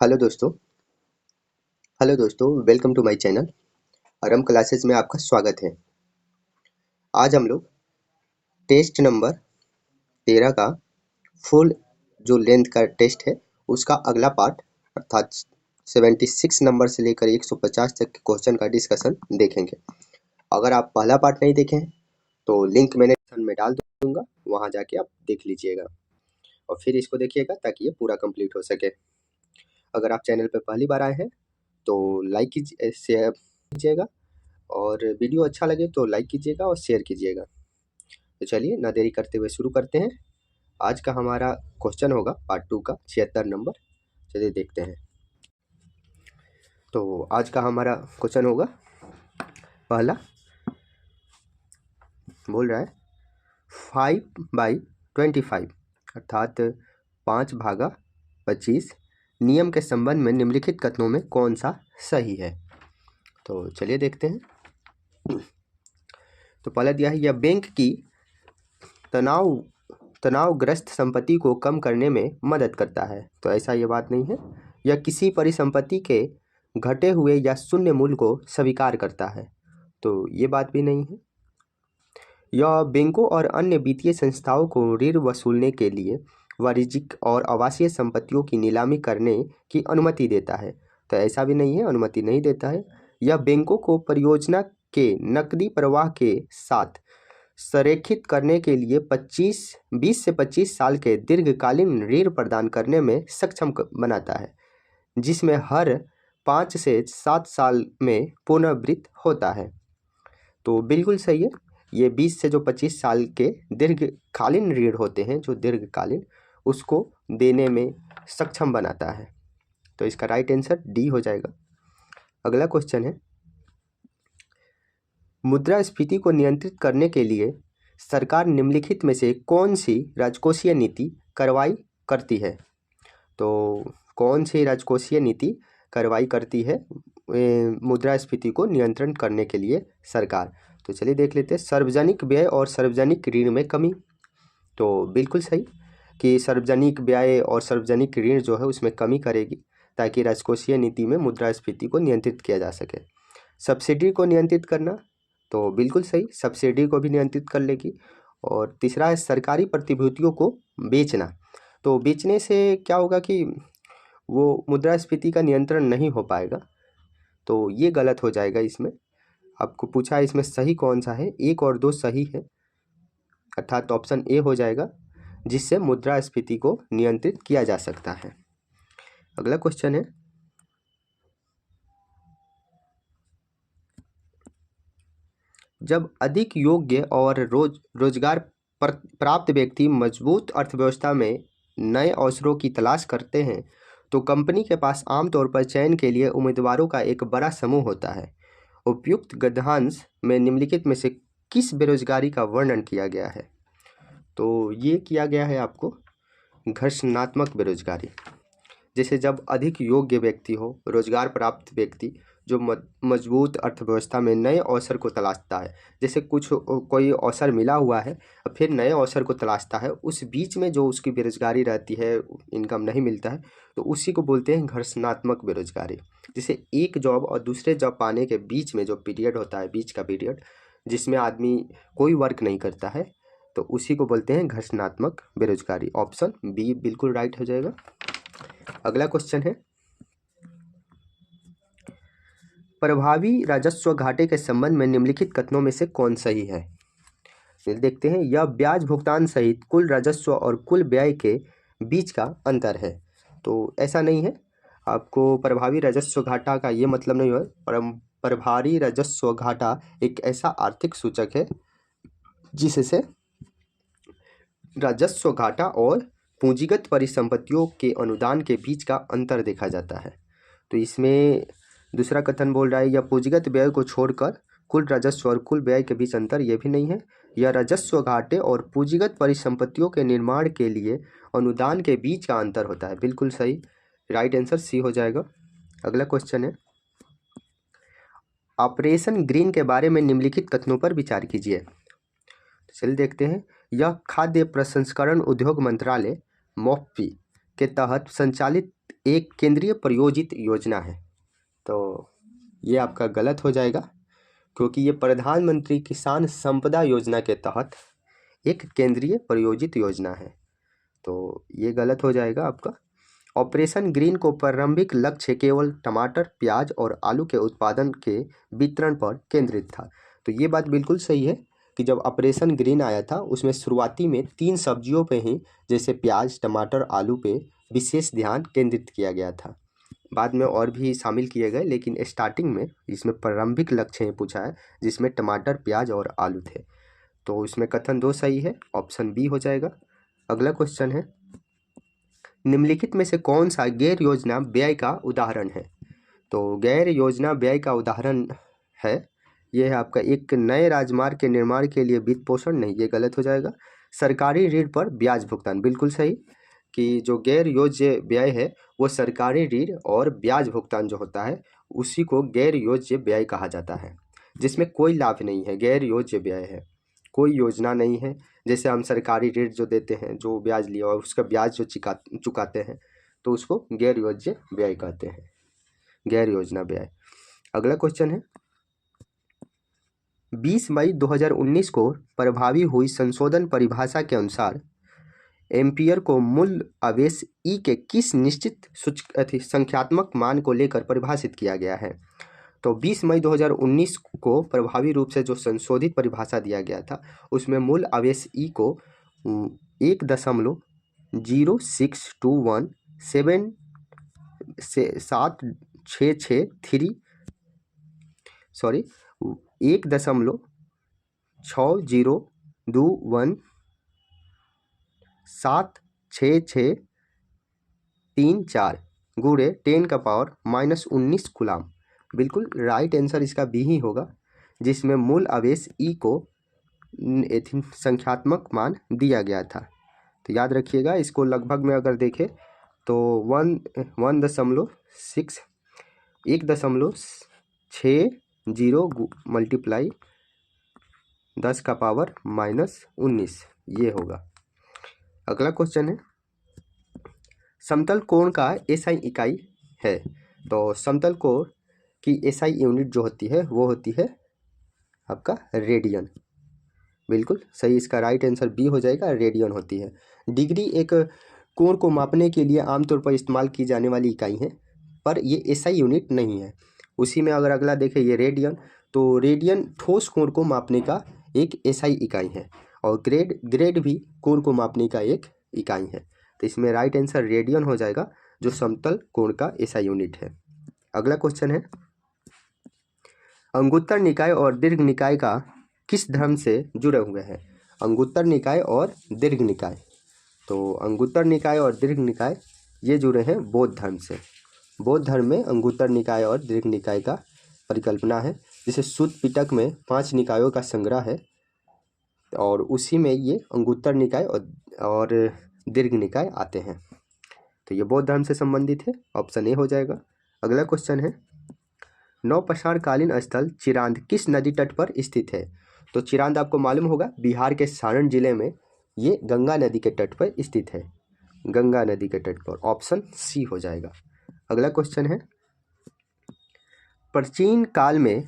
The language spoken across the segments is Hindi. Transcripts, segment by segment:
हेलो दोस्तों welcome to my channel RM classes में आपका स्वागत है। आज हम लोग टेस्ट नंबर 13 का फुल जो लेंथ का टेस्ट है उसका अगला पार्ट अर्थात 76 नंबर से लेकर 150 तक के क्वेश्चन का डिस्कशन देखेंगे। अगर आप पहला पार्ट नहीं देखे हैं तो लिंक मैंने डिस्क्रिप्शन में डाल दूंगा, वहां जाके आप देख लीजिएगा और फिर इसको देखिएगा ताकि ये पूरा कंप्लीट हो सके। अगर आप चैनल पर पहली बार आए हैं तो लाइक कीजिए, शेयर कीजिएगा और वीडियो अच्छा लगे तो लाइक कीजिएगा और शेयर कीजिएगा। तो चलिए ना देरी करते हुए शुरू करते हैं। आज का हमारा क्वेश्चन होगा पार्ट 2 का 76 नंबर। चलिए देखते हैं। तो आज का हमारा क्वेश्चन होगा पहला, बोल रहा है 5/25 अर्थात 5/25 नियम के संबंध में निम्नलिखित कथनों में कौन सा सही है। तो चलिए देखते हैं। तो पहला दिया है, यह बैंक की तनावग्रस्त संपत्ति को कम करने में मदद करता है। तो ऐसा ये बात नहीं है। यह किसी परिसंपत्ति के घटे हुए या शून्य मूल्य को स्वीकार करता है। तो ये बात भी नहीं है। यह बैंकों और अन्य वित्तीय संस्थाओं को ऋण वसूलने के लिए वाणिज्यिक और आवासीय संपत्तियों की नीलामी करने की अनुमति देता है। तो ऐसा भी नहीं है, अनुमति नहीं देता है। यह बैंकों को परियोजना के नकदी प्रवाह के साथ संरेखित करने के लिए 20 से 25 साल के दीर्घकालीन ऋण प्रदान करने में सक्षम बनाता है, जिसमें हर 5 से 7 साल में पुनर्वृत्त होता है। तो बिल्कुल सही है। ये 20 से जो 25 साल के दीर्घकालीन ऋण होते हैं, जो दीर्घकालीन, उसको देने में सक्षम बनाता है। तो इसका राइट आंसर डी हो जाएगा। अगला क्वेश्चन है, मुद्रास्फीति को नियंत्रित करने के लिए सरकार निम्नलिखित में से कौन सी राजकोषीय नीति कार्रवाई करती है। तो कौन सी राजकोषीय नीति कार्रवाई करती है मुद्रास्फीति को नियंत्रण करने के लिए सरकार। तो चलिए देख लेते हैं। सार्वजनिक व्यय और सार्वजनिक ऋण में कमी। तो बिल्कुल सही कि सार्वजनिक व्यय और सार्वजनिक ऋण जो है उसमें कमी करेगी ताकि राजकोषीय नीति में मुद्रास्फीति को नियंत्रित किया जा सके। सब्सिडी को नियंत्रित करना, तो बिल्कुल सही, सब्सिडी को भी नियंत्रित कर लेगी। और तीसरा है सरकारी प्रतिभूतियों को बेचना। तो बेचने से क्या होगा कि वो मुद्रास्फीति का नियंत्रण नहीं हो पाएगा। तो ये गलत हो जाएगा। इसमें आपको पूछा है इसमें सही कौन सा है, 1 और 2 सही है, अर्थात ऑप्शन ए हो जाएगा, जिससे मुद्रास्फीति को नियंत्रित किया जा सकता है। अगला क्वेश्चन है, जब अधिक योग्य और रोजगार प्राप्त व्यक्ति मजबूत अर्थव्यवस्था में नए अवसरों की तलाश करते हैं तो कंपनी के पास आमतौर पर चयन के लिए उम्मीदवारों का एक बड़ा समूह होता है। उपयुक्त गद्यांश में निम्नलिखित में से किस बेरोजगारी का वर्णन किया गया है। तो ये किया गया है आपको घर्षणात्मक बेरोजगारी। जैसे जब अधिक योग्य व्यक्ति हो, रोजगार प्राप्त व्यक्ति जो मजबूत अर्थव्यवस्था में नए अवसर को तलाशता है, जैसे कोई अवसर मिला हुआ है और फिर नए अवसर को तलाशता है, उस बीच में जो उसकी बेरोजगारी रहती है, इनकम नहीं मिलता है, तो उसी को बोलते हैं घर्षणात्मक बेरोजगारी। जैसे एक जॉब और दूसरे जॉब पाने के बीच में जो पीरियड होता है, बीच का पीरियड जिसमें आदमी कोई वर्क नहीं करता है, तो उसी को बोलते हैं घर्षणात्मक बेरोजगारी। ऑप्शन बी बिल्कुल राइट हो जाएगा। अगला क्वेश्चन है, प्रभावी राजस्व घाटे के संबंध में निम्नलिखित कथनों में से कौन सही है। देखते हैं। यह ब्याज भुगतान सहित कुल राजस्व और कुल व्यय के बीच का अंतर है। तो ऐसा नहीं है। आपको प्रभावी राजस्व घाटा का ये मतलब नहीं हो। प्रभावी राजस्व घाटा एक ऐसा आर्थिक सूचक है जिससे राजस्व घाटा और पूंजीगत परिसंपत्तियों के अनुदान के बीच का अंतर देखा जाता है। तो इसमें दूसरा कथन बोल रहा है, यह पूंजीगत व्यय को छोड़कर कुल राजस्व और कुल व्यय के बीच अंतर, यह भी नहीं है। यह राजस्व घाटे और पूंजीगत परिसंपत्तियों के निर्माण के लिए अनुदान के बीच का अंतर होता है। बिल्कुल सही, राइट आंसर सी हो जाएगा। अगला क्वेश्चन है, ऑपरेशन ग्रीन के बारे में निम्नलिखित कथनों पर विचार कीजिए। चलिए देखते हैं। यह खाद्य प्रसंस्करण उद्योग मंत्रालय MOPFI के तहत संचालित एक केंद्रीय प्रायोजित योजना है। तो ये आपका गलत हो जाएगा, क्योंकि ये प्रधानमंत्री किसान संपदा योजना के तहत एक केंद्रीय प्रायोजित योजना है। तो ये गलत हो जाएगा आपका। ऑपरेशन ग्रीन को प्रारंभिक लक्ष्य केवल टमाटर, प्याज और आलू के उत्पादन के वितरण पर केंद्रित था। तो ये बात बिल्कुल सही है कि जब ऑपरेशन ग्रीन आया था उसमें शुरुआती में 3 सब्जियों पे ही, जैसे प्याज, टमाटर, आलू पे विशेष ध्यान केंद्रित किया गया था। बाद में और भी शामिल किए गए, लेकिन स्टार्टिंग में इसमें प्रारंभिक लक्ष्य पूछा है जिसमें टमाटर, प्याज और आलू थे। तो इसमें कथन 2 सही है, ऑप्शन बी हो जाएगा। अगला क्वेश्चन है, निम्नलिखित में से कौन सा गैर योजना व्यय का उदाहरण है? तो गैर योजना व्यय का उदाहरण है, यह है आपका एक नए राजमार्ग के निर्माण के लिए वित्त पोषण नहीं, ये गलत हो जाएगा। सरकारी ऋण पर ब्याज भुगतान, बिल्कुल सही, कि जो गैर योज्य व्यय है वो सरकारी ऋण और ब्याज भुगतान जो होता है उसी को गैर योज्य व्यय कहा जाता है, जिसमें कोई लाभ नहीं है, गैर योज्य व्यय है, कोई योजना नहीं है। जैसे हम सरकारी ऋण जो देते हैं, जो ब्याज लिया और उसका ब्याज जो चुकाते हैं, तो उसको गैर योज्य व्यय कहते हैं, गैर योजना व्यय। अगला क्वेश्चन है, 20 मई 2019 को प्रभावी हुई संशोधन परिभाषा के अनुसार एम्पियर को मूल आवेश ई के किस निश्चित संख्यात्मक मान को लेकर परिभाषित किया गया है? तो 20 मई 2019 को प्रभावी रूप से जो संशोधित परिभाषा दिया गया था उसमें मूल आवेश ई को 1.663 गुणे 10⁻⁻19 कूलाम, बिल्कुल राइट आंसर इसका बी ही होगा, जिसमें मूल आवेश ई को संख्यात्मक मान दिया गया था। तो याद रखिएगा, इसको लगभग में अगर देखें तो 1.60 मल्टीप्लाई 10⁻⁻19 ये होगा। अगला क्वेश्चन है, समतल कोण का एसआई इकाई है? तो समतल कोण की एसआई यूनिट जो होती है वो होती है आपका रेडियन, बिल्कुल सही, इसका राइट आंसर बी हो जाएगा, रेडियन होती है। डिग्री एक कोण को मापने के लिए आमतौर पर इस्तेमाल की जाने वाली इकाई है, पर ये एसआई यूनिट नहीं है। उसी में अगर अगला देखें ये रेडियन, तो रेडियन ठोस कोण को मापने का एक एसआई इकाई है, और ग्रेड भी कोण को मापने का एक इकाई है। तो इसमें राइट आंसर रेडियन हो जाएगा, जो समतल कोण का एसआई यूनिट है। अगला क्वेश्चन है, अंगुत्तर निकाय और दीर्घ निकाय का किस धर्म से जुड़े हुए हैं? अंगुत्तर निकाय और दीर्घ निकाय, तो अंगुत्तर निकाय और दीर्घ निकाय ये जुड़े हैं बौद्ध धर्म से। बौद्ध धर्म में अंगुत्तर निकाय और दीर्घ निकाय का परिकल्पना है, जिसे सुत्त पिटक में 5 निकायों का संग्रह है, और उसी में ये अंगुत्तर निकाय और दीर्घ निकाय आते हैं। तो ये बौद्ध धर्म से संबंधित है, ऑप्शन ए हो जाएगा। अगला क्वेश्चन है, नवपाषाणकालीन स्थल चिरांद किस नदी तट पर स्थित है? तो चिरांद आपको मालूम होगा बिहार के सारण जिले में ये गंगा नदी के तट पर स्थित है, गंगा नदी के तट पर, ऑप्शन सी हो जाएगा। अगला क्वेश्चन है, प्राचीन काल में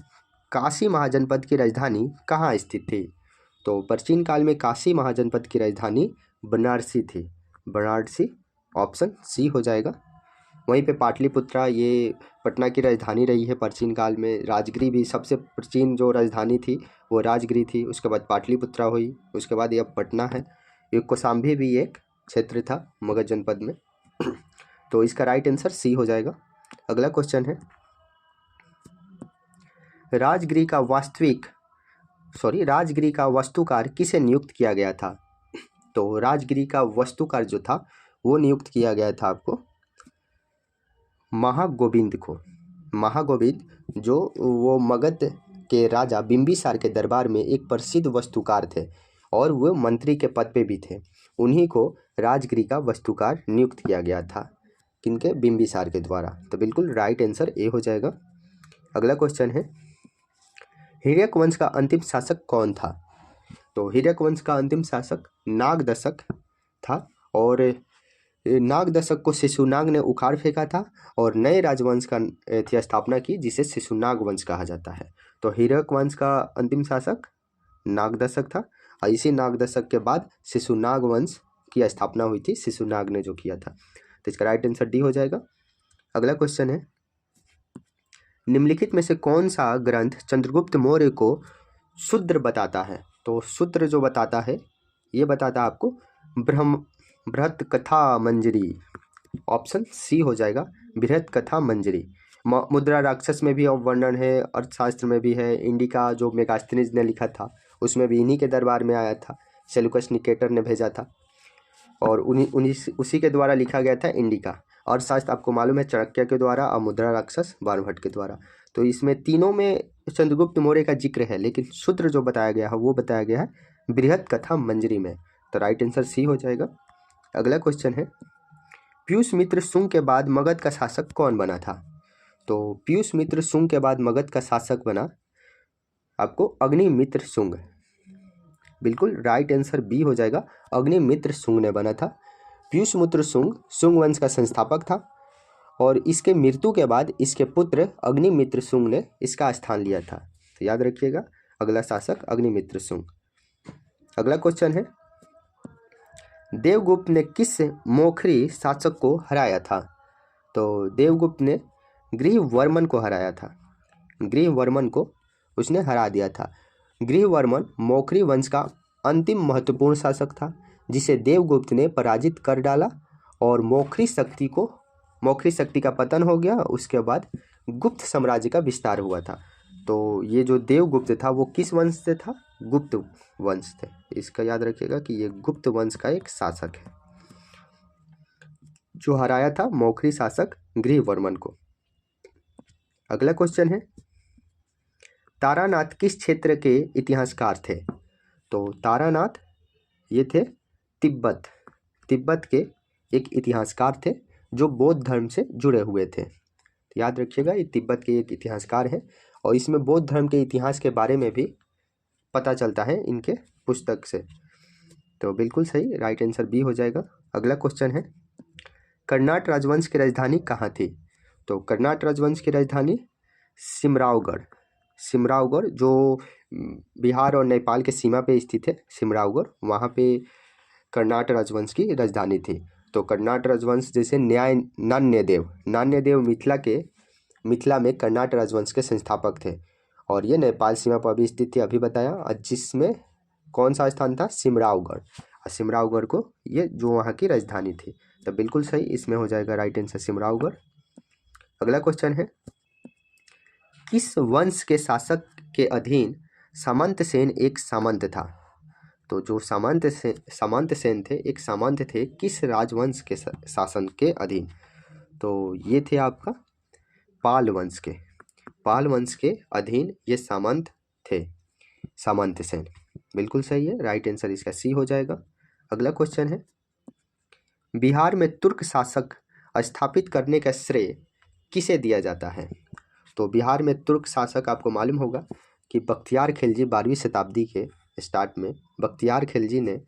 काशी महाजनपद की राजधानी कहाँ स्थित थी? तो प्राचीन काल में काशी महाजनपद की राजधानी बनारसी थी, बनारसी, ऑप्शन सी हो जाएगा। वहीं पे पाटलिपुत्रा ये पटना की राजधानी रही है प्राचीन काल में। राजगिरी भी सबसे प्राचीन जो राजधानी थी वो राजगिरी थी, उसके बाद पाटलिपुत्रा हुई, उसके बाद ये अब पटना है। ये कौशाम्बी भी एक क्षेत्र था मगध जनपद में। तो इसका राइट आंसर सी हो जाएगा। अगला क्वेश्चन है, राजगिरी का वास्तुकार किसे नियुक्त किया गया था? तो राजगिरी का वास्तुकार जो था वो नियुक्त किया गया था आपको महागोविंद को। महागोविंद जो वो मगध के राजा बिंबिसार के दरबार में एक प्रसिद्ध वास्तुकार थे, और वो मंत्री के पद पे भी थे। उन्हीं को राजगिरी का वास्तुकार नियुक्त किया गया था, किनके? बिंबिसार के द्वारा। तो बिल्कुल राइट आंसर ए हो जाएगा। अगला क्वेश्चन है, हिरण्यक वंश का अंतिम शासक कौन था? तो हिरण्यक वंश का अंतिम शासक नागदशक था, और नाग दशक को शिशुनाग ने उखाड़ फेंका था और नए राजवंश का थी स्थापना की, जिसे शिशुनाग वंश कहा जाता है। तो हिरक वंश का अंतिम शासक नाग दशक था और इसी नाग दशक के बाद शिशुनाग वंश की स्थापना हुई थी, शिशुनाग ने जो किया था। तो इसका राइट आंसर डी हो जाएगा। अगला क्वेश्चन है, निम्नलिखित में से कौन सा ग्रंथ चंद्रगुप्त मौर्य को शूद्र बताता है? तो शूद्र जो बताता है, ये बताता है आपको बृहत कथा मंजरी। ऑप्शन सी हो जाएगा, बृहत कथा मंजरी। मुद्रा राक्षस में भी वर्णन है, अर्थशास्त्र में भी है, इंडिका जो मेगास्थनीज ने लिखा था उसमें भी इन्हीं के दरबार में आया था, सेल्यूकस निकेटर ने भेजा था और उसी के द्वारा लिखा गया था इंडिका। अर्थशास्त्र आपको मालूम है चाणक्य के द्वारा और मुद्रा राक्षस बाणभट्ट के द्वारा। तो इसमें तीनों में चंद्रगुप्त मौर्य का जिक्र है, लेकिन शूद्र जो बताया गया है वो बताया गया है बृहत कथा मंजरी में। तो राइट आंसर सी हो जाएगा। अगला क्वेश्चन है, पीयूष मित्र शुंग के बाद मगध का शासक कौन बना था? तो पीयूष मित्र शुंग के बाद मगध का शासक बना आपको अग्निमित्र शुंग। बिल्कुल राइट आंसर बी हो जाएगा, अग्निमित्र शुंग ने बना था। पीयूष मित्र शुंग शुंग वंश का संस्थापक था और इसके मृत्यु के बाद इसके पुत्र अग्निमित्र शुंग ने इसका स्थान लिया था। तो याद रखिएगा, अगला शासक अग्निमित्र शुंग। अगला क्वेश्चन है, देवगुप्त ने किस मोखरी शासक को हराया था? तो देवगुप्त ने गृहवर्मन को हराया था, गृहवर्मन को उसने हरा दिया था। गृहवर्मन मोखरी वंश का अंतिम महत्वपूर्ण शासक था जिसे देवगुप्त ने पराजित कर डाला और मोखरी शक्ति का पतन हो गया। उसके बाद गुप्त साम्राज्य का विस्तार हुआ था। तो ये जो देवगुप्त था वो किस वंश से था? गुप्त वंश थे। इसका याद रखिएगा कि ये गुप्त वंश का एक शासक है जो हराया था मोखरी शासक गृहवर्मन को। अगला क्वेश्चन है, तारानाथ किस क्षेत्र के इतिहासकार थे? तो तारानाथ ये थे तिब्बत के एक इतिहासकार थे जो बौद्ध धर्म से जुड़े हुए थे। याद रखिएगा, ये तिब्बत के एक इतिहासकार हैं और इसमें बौद्ध धर्म के इतिहास के बारे में भी पता चलता है इनके पुस्तक से। तो बिल्कुल सही, राइट आंसर बी हो जाएगा। अगला क्वेश्चन है, कर्नाट राजवंश की राजधानी कहाँ थी? तो कर्नाट राजवंश की राजधानी सिमरावगढ़ जो बिहार और नेपाल के सीमा पे स्थित है, सिमरावगढ़, वहाँ पे कर्नाट राजवंश की राजधानी थी। तो कर्नाट राजवंश जैसे नान्यदेव मिथिला में कर्नाट राजवंश के संस्थापक थे और ये नेपाल सीमा पर भी स्थित थी, अभी बताया, जिसमें कौन सा स्थान था? सिमरावगढ़ को ये जो वहाँ की राजधानी थी। तो बिल्कुल सही, इसमें हो जाएगा राइट आंसर सिमरावगढ़। अगला क्वेश्चन है, किस वंश के शासक के अधीन सामंतसेन एक सामंत था? तो जो सामंतसेन थे एक सामंत थे, किस राजवंश के शासन के अधीन? तो ये थे आपका पाल वंश के अधीन ये सामंत थे, सामंतसेन। बिल्कुल सही है, राइट आंसर इसका सी हो जाएगा। अगला क्वेश्चन है, बिहार में तुर्क शासक स्थापित करने का श्रेय किसे दिया जाता है? तो बिहार में तुर्क शासक आपको मालूम होगा कि बख्तियार खिलजी 12वीं शताब्दी के स्टार्ट में बख्तियार खिलजी ने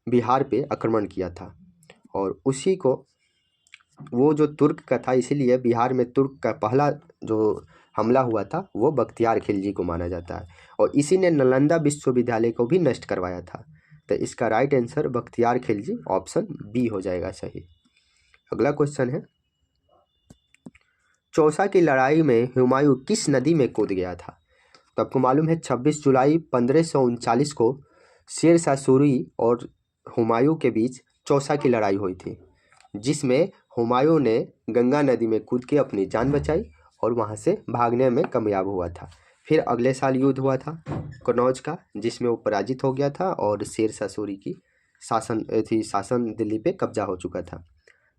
बिहार पे आक्रमण किया था और उसी को वो जो तुर्क का था, इसीलिए बिहार में तुर्क का पहला जो हमला हुआ था वो बख्तियार खिलजी को माना जाता है और इसी ने नालंदा विश्वविद्यालय को भी नष्ट करवाया था। तो इसका right answer Bakhtiyar Khilji, option B हो जाएगा सही। अगला क्वेश्चन है, चौसा की लड़ाई में हुमायूं किस नदी में कूद गया था? तो आपको मालूम है 26 जुलाई 1539 को शेर शाह सूरी और हुमायूं के बीच चौसा की लड़ाई हुई थी, जिसमें हुमायूं ने गंगा नदी में कूद के अपनी जान बचाई और वहां से भागने में कामयाब हुआ था। फिर अगले साल युद्ध हुआ था कन्नौज का, जिसमें वो पराजित हो गया था और शेर शाह सूरी की शासन दिल्ली पे कब्जा हो चुका था।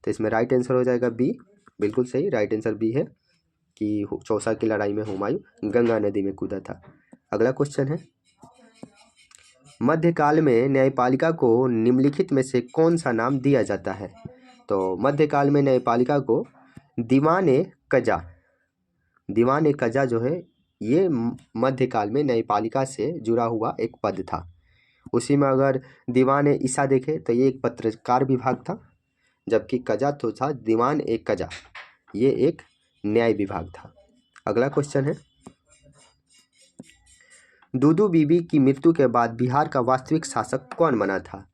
तो इसमें राइट आंसर हो जाएगा बी। बिल्कुल सही, राइट आंसर बी है कि चौसा की लड़ाई में हुमायूं गंगा नदी में कूदा था। अगला क्वेश्चन है, मध्यकाल में न्यायपालिका को निम्नलिखित में से कौन सा नाम दिया जाता है? तो मध्यकाल में न्यायपालिका को दीवान-ए कजा जो है ये मध्यकाल में न्यायपालिका से जुड़ा हुआ एक पद था। उसी में अगर दीवान-ए-ईसा देखें तो ये एक पत्रकार विभाग था जबकि कजा तो था दीवान ए कजा, ये एक न्याय विभाग था। अगला क्वेश्चन है, दूदू बीबी की मृत्यु के बाद बिहार का वास्तविक शासक कौन बना था?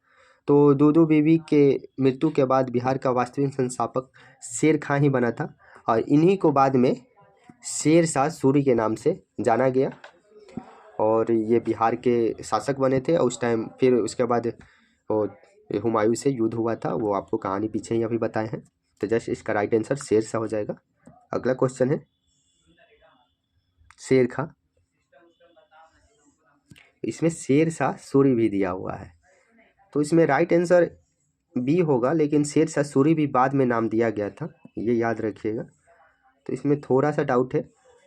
तो दूदू बीबी के मृत्यु के बाद बिहार का वास्तविक संस्थापक शेर खां ही बना था, और इन्हीं को बाद में शेर शाह सूरी के नाम से जाना गया, और ये बिहार के शासक बने थे। और उस टाइम फिर उसके बाद वो हुमायूं से युद्ध हुआ था, वो आपको कहानी पीछे ही अभी बताए हैं। तो जस्ट इसका राइट आंसर शेर शाह हो जाएगा। अगला क्वेश्चन है, शेर खां, इसमें शेर शाह सूरी भी दिया हुआ है, तो इसमें राइट आंसर बी होगा, लेकिन शेर शाह सूरी भी बाद में नाम दिया गया था, ये याद रखिएगा। तो इसमें थोड़ा सा डाउट है,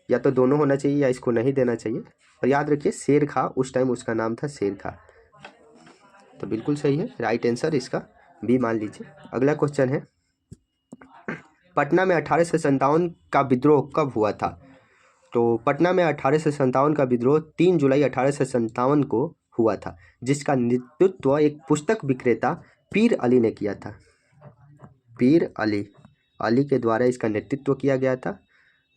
या तो दोनों होना चाहिए या इसको नहीं देना चाहिए। और याद रखिए शेर खां, उस टाइम उसका नाम था शेर खां। तो बिल्कुल सही है, राइट आंसर इसका बी मान लीजिए। अगला क्वेश्चन है, पटना में 1857 का विद्रोह कब हुआ था? तो पटना में 1857 का विद्रोह 3 जुलाई 1857 को हुआ था, जिसका नेतृत्व एक पुस्तक विक्रेता पीर अली ने किया था। पीर अली के द्वारा इसका नेतृत्व किया गया था,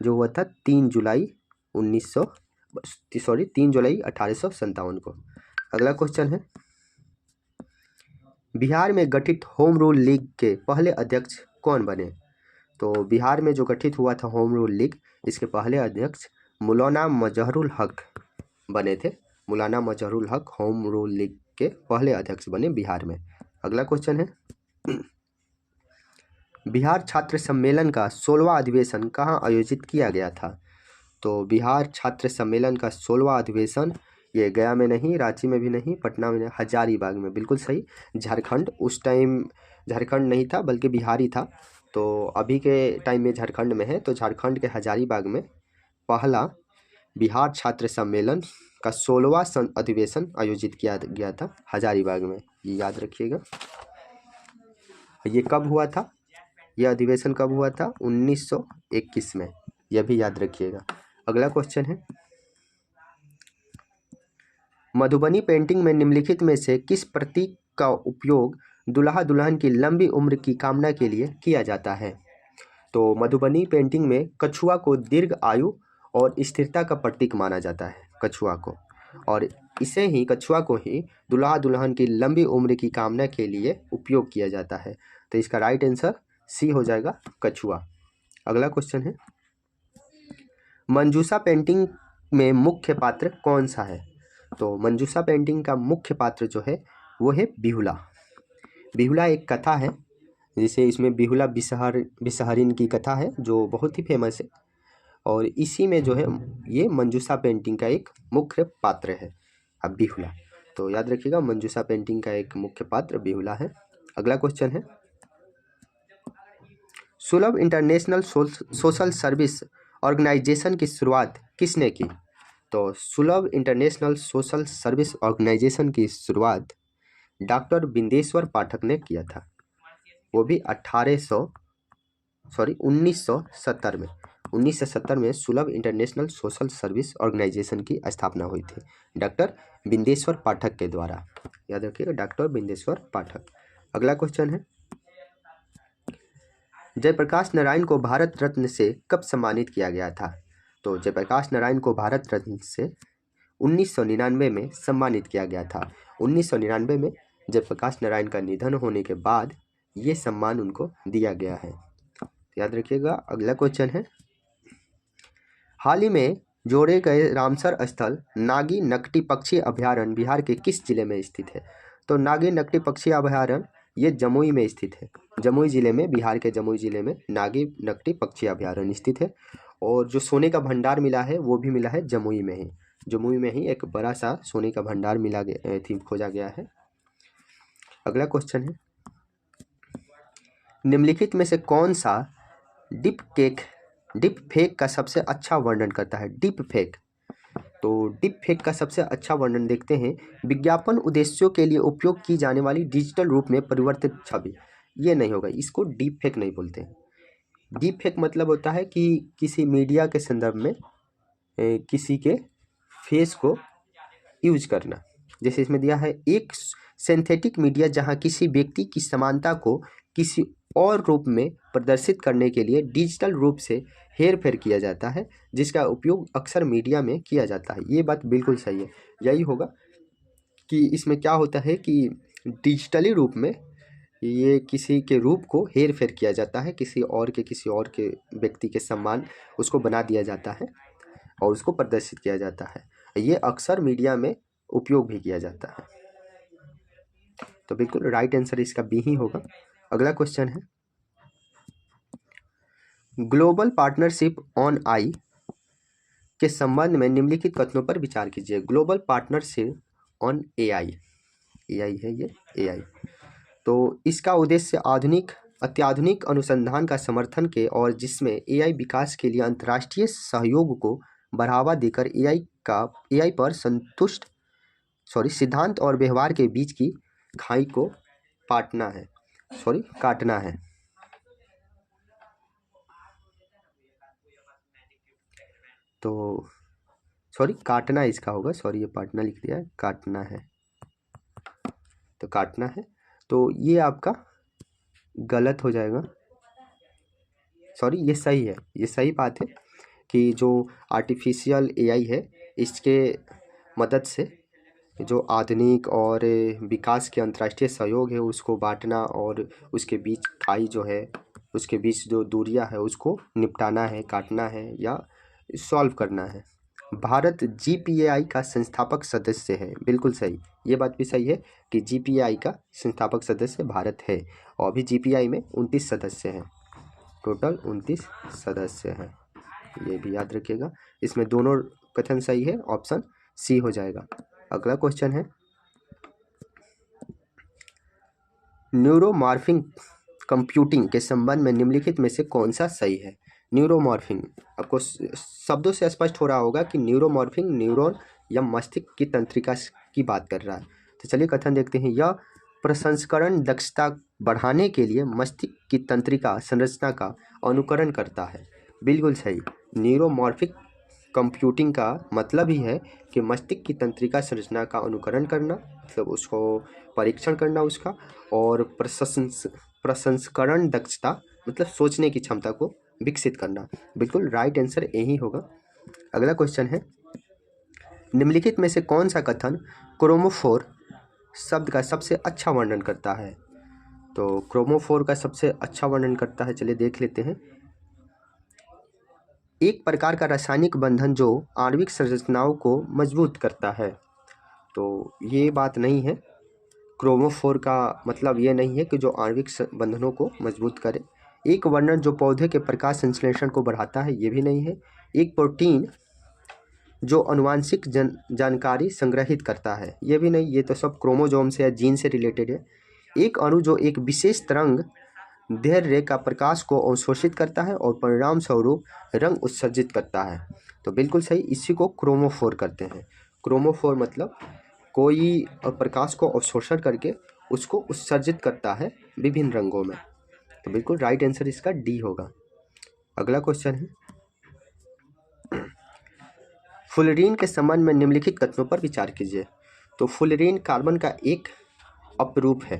जो हुआ था 3 जुलाई 1857 को। अगला क्वेश्चन है, बिहार में गठित होम रूल लीग के पहले अध्यक्ष कौन बने? तो बिहार में जो गठित हुआ था होम रूल लीग, इसके पहले अध्यक्ष मौलाना मजहरुल हक बने थे। मौलाना मजहरुल हक होम रूल लीग के पहले अध्यक्ष बने बिहार में। अगला क्वेश्चन है, बिहार छात्र सम्मेलन का 16वां अधिवेशन कहाँ आयोजित किया गया था? तो बिहार छात्र सम्मेलन का 16वां अधिवेशन ये गया में नहीं, रांची में भी नहीं, पटना में नहीं, हजारीबाग में। बिल्कुल सही, झारखंड, उस टाइम झारखंड नहीं था बल्कि बिहार ही था, तो अभी के टाइम में झारखंड में है। तो झारखंड के हजारीबाग में पहला बिहार छात्र सम्मेलन का 16वां अधिवेशन आयोजित किया गया था हजारीबाग में, ये याद रखिएगा। ये कब हुआ था? यह अधिवेशन कब हुआ था? 1921 में, यह भी याद रखिएगा। अगला क्वेश्चन है, मधुबनी पेंटिंग में निम्नलिखित में से किस प्रतीक का उपयोग दुल्हा दुल्हन की लंबी उम्र की कामना के लिए किया जाता है? तो मधुबनी पेंटिंग में कछुआ को दीर्घ आयु और स्थिरता का प्रतीक माना जाता है, कछुआ को, और कछुआ को ही दुल्हा दुल्हन की लंबी उम्र की कामना के लिए उपयोग किया जाता है। तो इसका राइट आंसर सी हो जाएगा, कछुआ। अगला क्वेश्चन है, मंजूषा पेंटिंग में मुख्य पात्र कौन सा है? तो मंजूषा पेंटिंग का मुख्य पात्र जो है वो है बिहुला। बिहुला एक कथा है, जिसे इसमें बिहुला बिसहरिन की कथा है, जो बहुत ही फेमस है, और इसी में जो है ये मंजूषा पेंटिंग का एक मुख्य पात्र है, अब बिहुला। तो याद रखिएगा, मंजूषा पेंटिंग का एक मुख्य पात्र बिहुला है। अगला क्वेश्चन है, सुलभ इंटरनेशनल सोशल सर्विस ऑर्गेनाइजेशन की शुरुआत किसने की? तो सुलभ इंटरनेशनल सोशल सर्विस ऑर्गेनाइजेशन की शुरुआत डॉक्टर बिंदेश्वर पाठक ने किया था, वो भी 1970 में। 1970 में सुलभ इंटरनेशनल सोशल सर्विस ऑर्गेनाइजेशन की स्थापना हुई थी डॉक्टर बिंदेश्वर पाठक के द्वारा, याद रखिएगा, डॉक्टर बिंदेश्वर पाठक। अगला क्वेश्चन है, जयप्रकाश नारायण को भारत रत्न से कब सम्मानित किया गया था? तो जयप्रकाश नारायण को भारत रत्न से 1999 में सम्मानित किया गया था। 1999 में जयप्रकाश नारायण का निधन होने के बाद ये सम्मान उनको दिया गया है, याद रखिएगा। अगला क्वेश्चन है, हाल ही में जोड़े गए रामसर स्थल नागी नकटी पक्षी अभयारण्य बिहार के किस जिले में स्थित है? तो नागी नकटी पक्षी अभयारण्य ये जमुई में स्थित है, जमुई जिले में, बिहार के जमुई जिले में नागी नकटी पक्षी अभयारण्य स्थित है। और जो सोने का भंडार मिला है वो भी मिला है जमुई में ही, जमुई में ही एक बड़ा सा सोने का भंडार मिला गया थी, खोजा गया है। अगला क्वेश्चन है, निम्नलिखित में से कौन सा डिप फेक का सबसे अच्छा वर्णन करता है? डिप फेक, तो डिप फेक का सबसे अच्छा वर्णन देखते हैं, विज्ञापन उद्देश्यों के लिए उपयोग की जाने वाली डिजिटल रूप में परिवर्तित छवि, ये नहीं होगा, इसको डीप फेक नहीं बोलते। डीप फेक मतलब होता है कि किसी मीडिया के संदर्भ में किसी के फेस को यूज करना, जैसे इसमें दिया है, एक सिंथेटिक मीडिया जहां किसी व्यक्ति की समानता को किसी और रूप में प्रदर्शित करने के लिए डिजिटल रूप से हेर फेर किया जाता है, जिसका उपयोग अक्सर मीडिया में किया जाता है। ये बात बिल्कुल सही है, यही होगा कि इसमें क्या होता है कि डिजिटली रूप में ये किसी के रूप को हेर फेर किया जाता है, किसी और के व्यक्ति के सम्मान उसको बना दिया जाता है और उसको प्रदर्शित किया जाता है। ये अक्सर मीडिया में उपयोग भी किया जाता है। तो बिल्कुल राइट आंसर इसका बी ही होगा। अगला क्वेश्चन है, ग्लोबल पार्टनरशिप ऑन आई के संबंध में निम्नलिखित कथनों पर विचार कीजिए। Global partnership on AI, AI है ये एआई, तो इसका उद्देश्य अत्याधुनिक अनुसंधान का समर्थन के और जिसमें एआई विकास के लिए अंतर्राष्ट्रीय सहयोग को बढ़ावा देकर एआई पर सिद्धांत और व्यवहार के बीच की खाई को काटना है। तो काटना इसका होगा, ये पाटना लिख दिया है, काटना है, तो काटना है, तो ये आपका गलत हो जाएगा। ये सही है, ये सही बात है कि जो आर्टिफिशियल एआई है इसके मदद से जो आधुनिक और विकास के अंतर्राष्ट्रीय सहयोग है उसको बांटना और उसके बीच खाई जो है, उसके बीच जो दूरियां है उसको निपटाना है, काटना है या सॉल्व करना है। भारत जीपीएआई का संस्थापक सदस्य है, बिल्कुल सही, ये बात भी सही है कि जीपीएआई का संस्थापक सदस्य भारत है और अभी जीपीएआई में 29 सदस्य हैं, टोटल 29 सदस्य हैं, ये भी याद रखिएगा। इसमें दोनों कथन सही है, ऑप्शन सी हो जाएगा। अगला क्वेश्चन है, न्यूरोमॉर्फिंग कंप्यूटिंग के संबंध में निम्नलिखित में से कौन सा सही है। न्यूरोमॉर्फिंग, आपको शब्दों से स्पष्ट हो रहा होगा कि न्यूरोमॉर्फिंग न्यूरॉन या मस्तिष्क की तंत्रिका की बात कर रहा है। तो चलिए कथन देखते हैं, यह प्रसंस्करण दक्षता बढ़ाने के लिए मस्तिष्क की तंत्रिका संरचना का अनुकरण करता है, बिल्कुल सही। न्यूरोमॉर्फिक कंप्यूटिंग का मतलब ही है कि मस्तिष्क की तंत्रिका संरचना का अनुकरण करना, मतलब उसको परीक्षण करना उसका, और प्रसंस्करण दक्षता मतलब सोचने की क्षमता को विकसित करना, बिल्कुल राइट आंसर यही होगा। अगला क्वेश्चन है, निम्नलिखित में से कौन सा कथन क्रोमोफोर शब्द का सबसे अच्छा वर्णन करता है। तो क्रोमोफोर का सबसे अच्छा वर्णन करता है, चलिए देख लेते हैं। एक प्रकार का रासायनिक बंधन जो आणविक संरचनाओं को मजबूत करता है, तो ये बात नहीं है। क्रोमोफोर का मतलब ये नहीं है कि जो आणविक बंधनों को मजबूत करे। एक वर्णन जो पौधे के प्रकाश संश्लेषण को बढ़ाता है, ये भी नहीं है। एक प्रोटीन जो आनुवांशिक जानकारी संग्रहित करता है, ये भी नहीं, ये तो सब क्रोमोजोम से या जीन से रिलेटेड है। एक अणु जो एक विशेष तरंग दैर्ध्य का प्रकाश को अवशोषित करता है और परिणाम स्वरूप रंग उत्सर्जित करता है, तो बिल्कुल सही, इसी को क्रोमोफोर करते हैं। क्रोमोफोर मतलब कोई प्रकाश को अवशोषण करके उसको उत्सर्जित करता है विभिन्न रंगों में, तो बिल्कुल राइट आंसर इसका डी होगा। अगला क्वेश्चन है, फुलरीन के संबंध में निम्नलिखित कथनों पर विचार कीजिए। तो फुलरीन कार्बन का एक अपरूप है,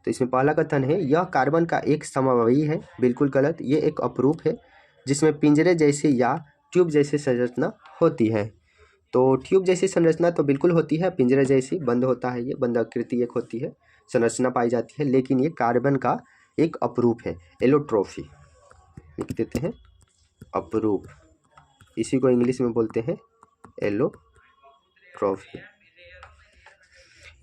तो इसमें पहला कथन है, यह कार्बन का एक समवायी है, बिल्कुल गलत, ये एक अपरूप है जिसमें पिंजरे जैसी या ट्यूब जैसी संरचना होती है। तो ट्यूब जैसी संरचना तो बिल्कुल होती है, पिंजरे जैसी बंद होता है, ये बंद आकृति एक होती है, संरचना पाई जाती है, लेकिन ये कार्बन का एक अपरूप है, एलोट्रोफी लिख देते हैं, अपरूप, इसी को इंग्लिश में बोलते हैं एलोट्रोफी।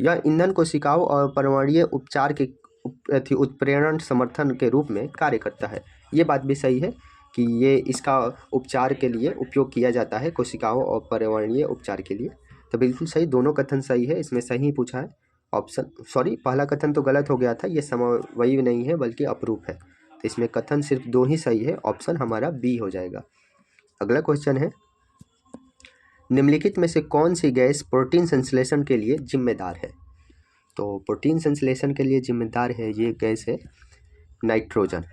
यह ईंधन कोशिकाओं और परमाणुीय उपचार के उत्प्रेरण समर्थन के रूप में कार्य करता है, ये बात भी सही है कि ये इसका उपचार के लिए उपयोग किया जाता है, कोशिकाओं और परमाणुीय उपचार के लिए, तो बिल्कुल सही, दोनों कथन सही है, इसमें सही पूछा है ऑप्शन, पहला कथन तो गलत हो गया था, ये समवायी नहीं है बल्कि अपरूप है, तो इसमें कथन सिर्फ दो ही सही है, ऑप्शन हमारा बी हो जाएगा। अगला क्वेश्चन है, निम्नलिखित में से कौन सी गैस प्रोटीन संश्लेषण के लिए जिम्मेदार है। तो प्रोटीन संश्लेषण के लिए जिम्मेदार है ये गैस है नाइट्रोजन।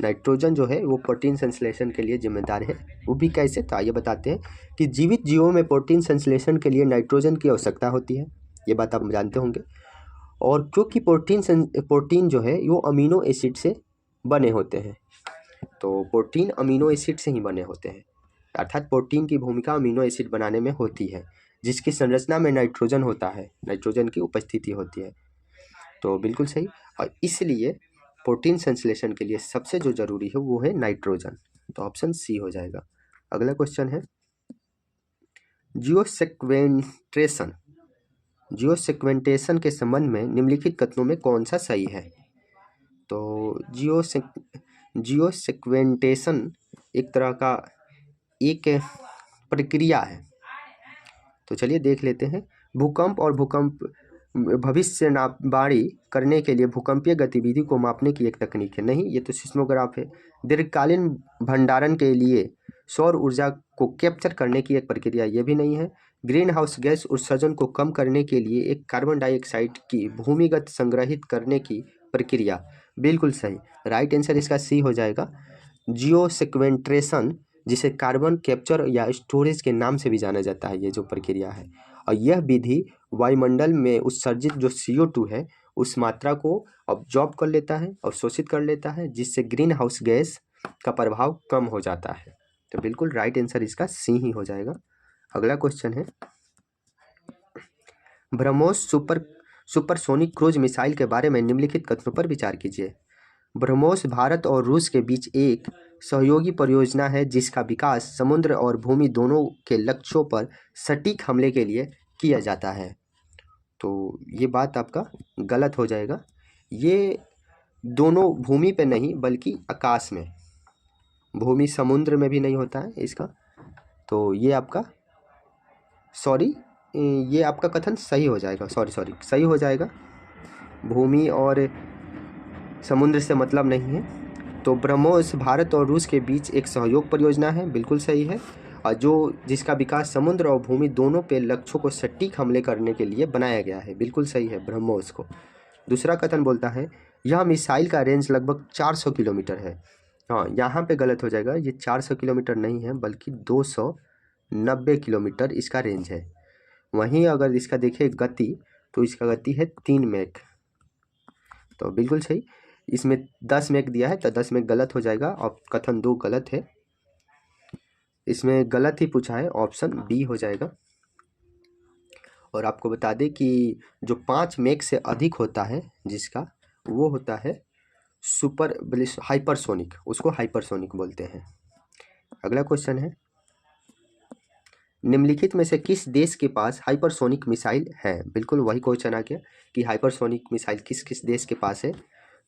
नाइट्रोजन जो है वो प्रोटीन संश्लेषण के लिए जिम्मेदार है, वो भी कैसे, तो आइए बताते हैं कि जीवित जीवों में प्रोटीन संश्लेषण के लिए नाइट्रोजन की आवश्यकता होती है, ये बात आप जानते होंगे, और क्योंकि प्रोटीन जो है वो अमीनो एसिड से बने होते हैं, तो प्रोटीन अमीनो एसिड से ही बने होते हैं, अर्थात प्रोटीन की भूमिका अमीनो एसिड बनाने में होती है, जिसकी संरचना में नाइट्रोजन होता है, नाइट्रोजन की उपस्थिति होती है। तो बिल्कुल सही। और इसलिए प्रोटीन संश्लेषण के लिए सबसे जो जरूरी है वो है नाइट्रोजन, तो ऑप्शन सी हो जाएगा। अगला क्वेश्चन है जियोसेक्वेंट्रेशन। जियोसेक्वेंटेशन के संबंध में निम्नलिखित कथनों में कौन सा सही है? तो जियोसेक्वेंटेशन एक तरह का एक प्रक्रिया है, तो चलिए देख लेते हैं। भूकंप और भूकंप भविष्यवाणी करने के लिए भूकंपीय गतिविधि को मापने की एक तकनीक है। नहीं, ये तो सिस्मोग्राफ है। दीर्घकालीन भंडारण के लिए सौर ऊर्जा को कैप्चर करने की एक प्रक्रिया, ये भी नहीं है। ग्रीन हाउस गैस उत्सर्जन को कम करने के लिए एक कार्बन डाइऑक्साइड की भूमिगत संग्रहित करने की प्रक्रिया, बिल्कुल सही। राइट आंसर इसका सी हो जाएगा। जियोसेक्वेंट्रेशन, जिसे कार्बन कैप्चर या स्टोरेज के नाम से भी जाना जाता है, ये जो प्रक्रिया है, और यह विधि वायुमंडल में उत्सर्जित जो CO2 है उस मात्रा को अब्जॉर्ब कर लेता है, अवशोषित कर लेता है, जिससे ग्रीन हाउस गैस का प्रभाव कम हो जाता है। तो बिल्कुल राइट आंसर इसका सी ही हो जाएगा। अगला क्वेश्चन है ब्रह्मोस सुपरसोनिक क्रूज मिसाइल के बारे में निम्नलिखित कथनों पर विचार कीजिए। ब्रह्मोस भारत और रूस के बीच एक सहयोगी परियोजना है जिसका विकास समुद्र और भूमि दोनों के लक्ष्यों पर सटीक हमले के लिए किया जाता है। तो ये बात आपका गलत हो जाएगा। ये दोनों भूमि पे नहीं बल्कि आकाश में, भूमि समुद्र में भी नहीं होता है इसका। तो ये आपका ये आपका कथन सही हो जाएगा, सही हो जाएगा। भूमि और समुद्र से मतलब नहीं है। तो ब्रह्मोस भारत और रूस के बीच एक सहयोग परियोजना है, बिल्कुल सही है, और जिसका विकास समुद्र और भूमि दोनों पे लक्ष्यों को सटीक हमले करने के लिए बनाया गया है, बिल्कुल सही है ब्रह्मोस को। दूसरा कथन बोलता है यह मिसाइल का रेंज लगभग 400 किलोमीटर है। हाँ, यहाँ पे गलत हो जाएगा, ये 400 किलोमीटर नहीं है बल्कि 290 किलोमीटर इसका रेंज है। वहीं अगर इसका देखें गति, तो इसका गति है 3 मैक, तो बिल्कुल सही। इसमें 10 मैक दिया है तो 10 मैक गलत हो जाएगा, और कथन 2 गलत है, इसमें गलत ही पूछा है, ऑप्शन बी हो जाएगा। और आपको बता दें कि जो 5 मैक से अधिक होता है जिसका, वो होता है हाइपरसोनिक, उसको हाइपरसोनिक बोलते हैं। अगला क्वेश्चन है निम्नलिखित में से किस देश के पास हाइपरसोनिक मिसाइल है? बिल्कुल वही क्वेश्चन आ गया कि हाइपरसोनिक मिसाइल किस किस देश के पास है।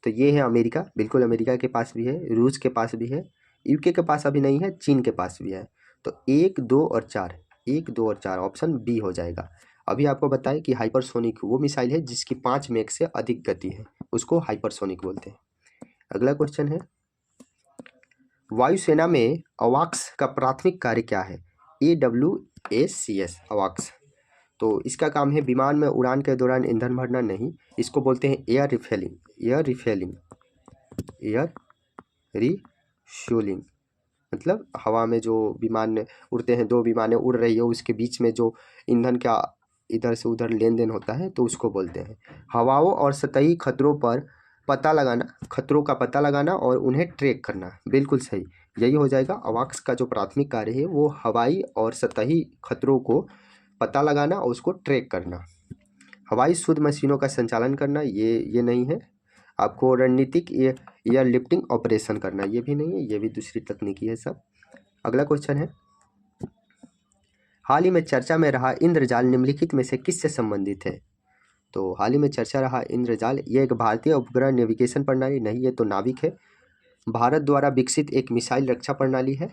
तो ये है अमेरिका, बिल्कुल अमेरिका के पास भी है, रूस के पास भी है, यूके के पास अभी नहीं है, चीन के पास भी है। तो 1, 2 और 4 ऑप्शन बी हो जाएगा। अभी आपको बताएं कि हाइपरसोनिक वो मिसाइल है जिसकी 5 मैक से अधिक गति है, उसको हाइपरसोनिक बोलते हैं। अगला क्वेश्चन है वायुसेना में अवाक्स का प्राथमिक कार्य क्या है? AWACS अवाक्स, तो इसका काम है विमान में उड़ान के दौरान ईंधन भरना, नहीं, इसको बोलते हैं एयर रिफ्यूलिंग, मतलब हवा में जो विमान उड़ते हैं, 2 विमानें उड़ रही है, उसके बीच में जो ईंधन का इधर से उधर लेन देन होता है, तो उसको बोलते हैं। हवाओं और सतही खतरों का पता लगाना और उन्हें ट्रैक करना, बिल्कुल सही, यही हो जाएगा। अवाक्स का जो प्राथमिक कार्य है वो हवाई और सतही खतरों को पता लगाना और उसको ट्रैक करना। हवाई शुद्ध मशीनों का संचालन करना, ये नहीं है। आपको रणनीतिक एयर लिफ्टिंग ऑपरेशन करना, ये भी नहीं है, ये भी दूसरी तकनीकी है सब। अगला क्वेश्चन है हाल ही में चर्चा में रहा इंद्रजाल निम्नलिखित में से किससे संबंधित है? तो हाल ही में चर्चा रहा इंद्रजाल, ये एक भारतीय उपग्रह नेविगेशन प्रणाली, नहीं, ये तो नाविक है, भारत द्वारा विकसित एक मिसाइल रक्षा प्रणाली है,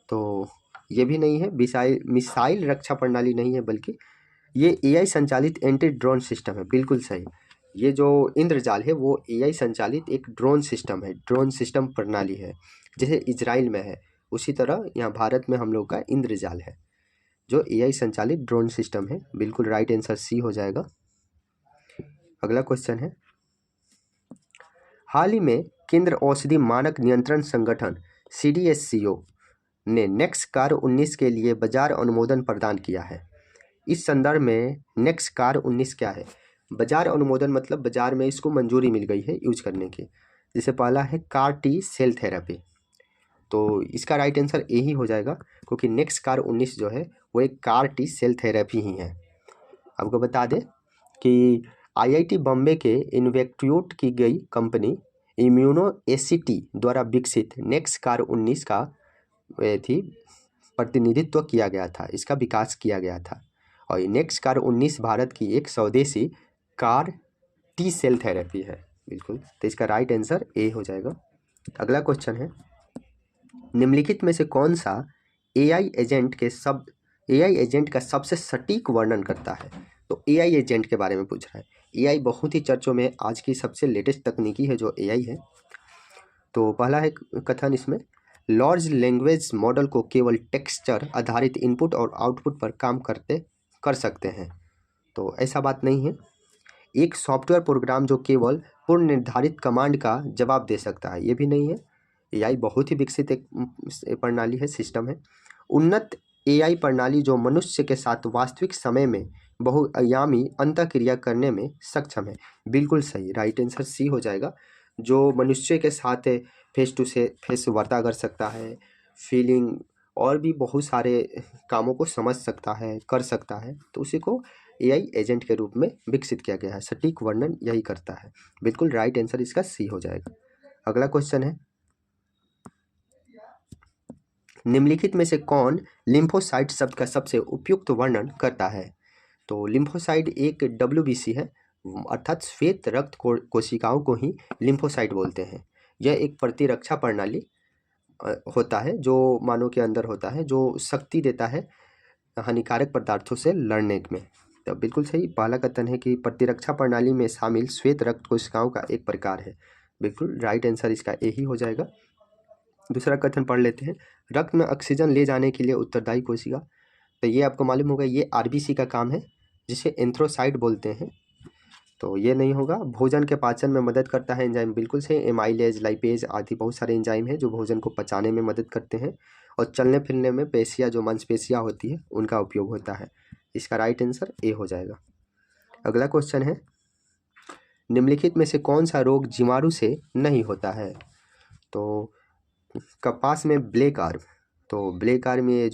तो ये भी नहीं है, मिसाइल रक्षा प्रणाली नहीं है, बल्कि ये AI संचालित एंटी ड्रोन सिस्टम है, बिल्कुल सही। ये जो इंद्रजाल है वो AI संचालित एक ड्रोन सिस्टम है, ड्रोन सिस्टम प्रणाली है, जैसे इजराइल में है उसी तरह यहाँ भारत में हम लोग का इंद्रजाल है जो AI संचालित ड्रोन सिस्टम है, बिल्कुल राइट आंसर सी हो जाएगा। अगला क्वेश्चन है हाल ही में केंद्र औषधि मानक नियंत्रण संगठन CDSCO ने नेक्सकार 19 के लिए बाजार अनुमोदन प्रदान किया है। इस संदर्भ में नेक्सकार 19 क्या है? बाजार अनुमोदन मतलब बाजार में इसको मंजूरी मिल गई है यूज करने की। जैसे पहला है कार टी सेल थेरेपी, तो इसका राइट आंसर ए ही हो जाएगा, क्योंकि नेक्स्ट कार 19 जो है वो एक कार टी सेल थेरेपी ही है। आपको बता दें कि आईआईटी बॉम्बे के इन्वेक्ट्यूट की गई कंपनी इम्यूनो एसिटी द्वारा विकसित नेक्स्ट कार 19 का प्रतिनिधित्व किया गया था, इसका विकास किया गया था। और ये नेक्स्ट कार 19 भारत की एक स्वदेशी कार टी सेल थेरेपी है। बिल्कुल, तो इसका राइट आंसर ए हो जाएगा। अगला क्वेश्चन है, निम्नलिखित में से कौन सा एआई एजेंट का सबसे सटीक वर्णन करता है? तो एआई एजेंट के बारे में पूछ रहा है। एआई बहुत ही चर्चों में आज की सबसे लेटेस्ट तकनीकी है जो एआई है। तो पहला है कथन इसमें, लार्ज लैंग्वेज मॉडल को केवल टेक्सचर आधारित इनपुट और आउटपुट पर काम कर सकते हैं। तो ऐसा बात नहीं है। एक सॉफ्टवेयर प्रोग्राम जो केवल पूर्व निर्धारित कमांड का जवाब दे सकता है, ये भी नहीं है। एआई बहुत ही विकसित एक प्रणाली है, सिस्टम है। उन्नत एआई प्रणाली जो मनुष्य के साथ वास्तविक समय में बहुआयामी अंतःक्रिया करने में सक्षम है। बिल्कुल सही, राइट आंसर सी हो जाएगा। जो मनुष्य के साथ फेस टू फेस वार्ता कर सकता है, फीलिंग और भी बहुत सारे कामों को समझ सकता है, कर सकता है, तो उसी को एआई एजेंट के रूप में विकसित किया गया है। सटीक वर्णन यही करता है। बिल्कुल राइट आंसर इसका सी हो जाएगा। अगला क्वेश्चन है, निम्नलिखित में से कौन लिम्फोसाइट शब्द का सबसे उपयुक्त वर्णन करता है? तो लिम्फोसाइट एक WBC है, अर्थात श्वेत रक्त कोशिकाओं को ही लिम्फोसाइट बोलते हैं। यह एक प्रतिरक्षा प्रणाली होता है जो मानव के अंदर होता है, जो शक्ति देता है हानिकारक पदार्थों से लड़ने में। तो बिल्कुल सही, पहला कथन है कि प्रतिरक्षा प्रणाली में शामिल श्वेत रक्त कोशिकाओं का एक प्रकार है। बिल्कुल राइट आंसर इसका ए ही हो जाएगा। दूसरा कथन पढ़ लेते हैं, रक्त में ऑक्सीजन ले जाने के लिए उत्तरदायी कोशिका। तो ये आपको मालूम होगा, ये आरबीसी का काम है, जिसे एंथ्रोसाइट बोलते हैं। तो ये नहीं होगा। भोजन के पाचन में मदद करता है एंजाइम, बिल्कुल सही। एमाइलेज, लाइपेज आदि बहुत सारे एंजाइम हैं जो भोजन को पचाने में मदद करते हैं। और चलने फिरने में पेशियाँ, जो मांसपेशियाँ होती है, उनका उपयोग होता है। इसका राइट आंसर ए हो जाएगा। अगला क्वेश्चन है, निम्नलिखित में से कौन सा रोग जीवाणु से नहीं होता है? तो कपास में ब्लैक आर्म, तो ब्लैक आर्म ये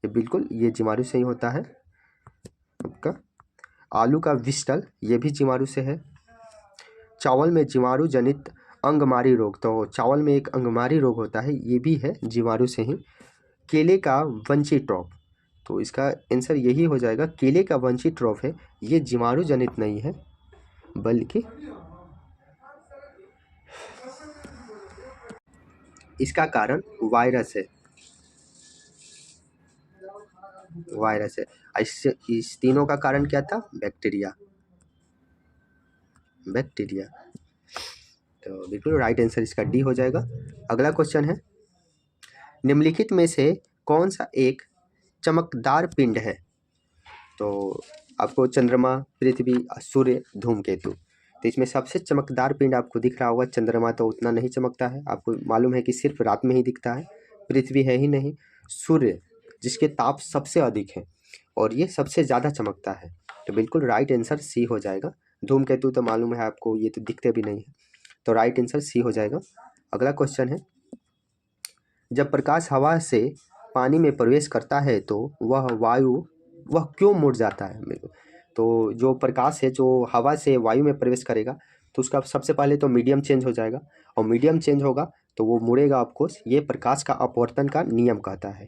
बिल्कुल ये जीवाणु से ही होता है। आपका आलू का विस्टल, ये भी जीवाणु से है। चावल में जीवाणु जनित अंगमारी रोग, तो चावल में एक अंगमारी रोग होता है, ये भी है जीवाणु से ही। केले का वंशी ट्रॉप, तो इसका आंसर यही हो जाएगा, केले का वंशी ट्रॉप है, ये जीवाणु जनित नहीं है, बल्कि इसका कारण वायरस है। वायरस है। इस तीनों का कारण क्या था? बैक्टीरिया। तो बिल्कुल राइट आंसर इसका डी हो जाएगा। अगला क्वेश्चन है, निम्नलिखित में से कौन सा एक चमकदार पिंड है? तो आपको चंद्रमा, पृथ्वी, सूर्य, धूमकेतु, तो इसमें सबसे चमकदार पिंड आपको दिख रहा होगा। चंद्रमा तो उतना नहीं चमकता है, आपको मालूम है कि सिर्फ रात में ही दिखता है। पृथ्वी है ही नहीं। सूर्य जिसके ताप सबसे अधिक है और ये सबसे ज़्यादा चमकता है, तो बिल्कुल राइट आंसर सी हो जाएगा। धूमकेतु तो मालूम है आपको, ये तो दिखते भी नहीं है, तो राइट आंसर सी हो जाएगा। अगला क्वेश्चन है, जब प्रकाश हवा से पानी में प्रवेश करता है तो वह क्यों मुड़ जाता है? तो जो प्रकाश है जो हवा से वायु में प्रवेश करेगा तो उसका सबसे पहले तो मीडियम चेंज हो जाएगा, और मीडियम चेंज होगा तो वो मुड़ेगा ऑफकोर्स। ये प्रकाश का अपवर्तन का नियम कहता है।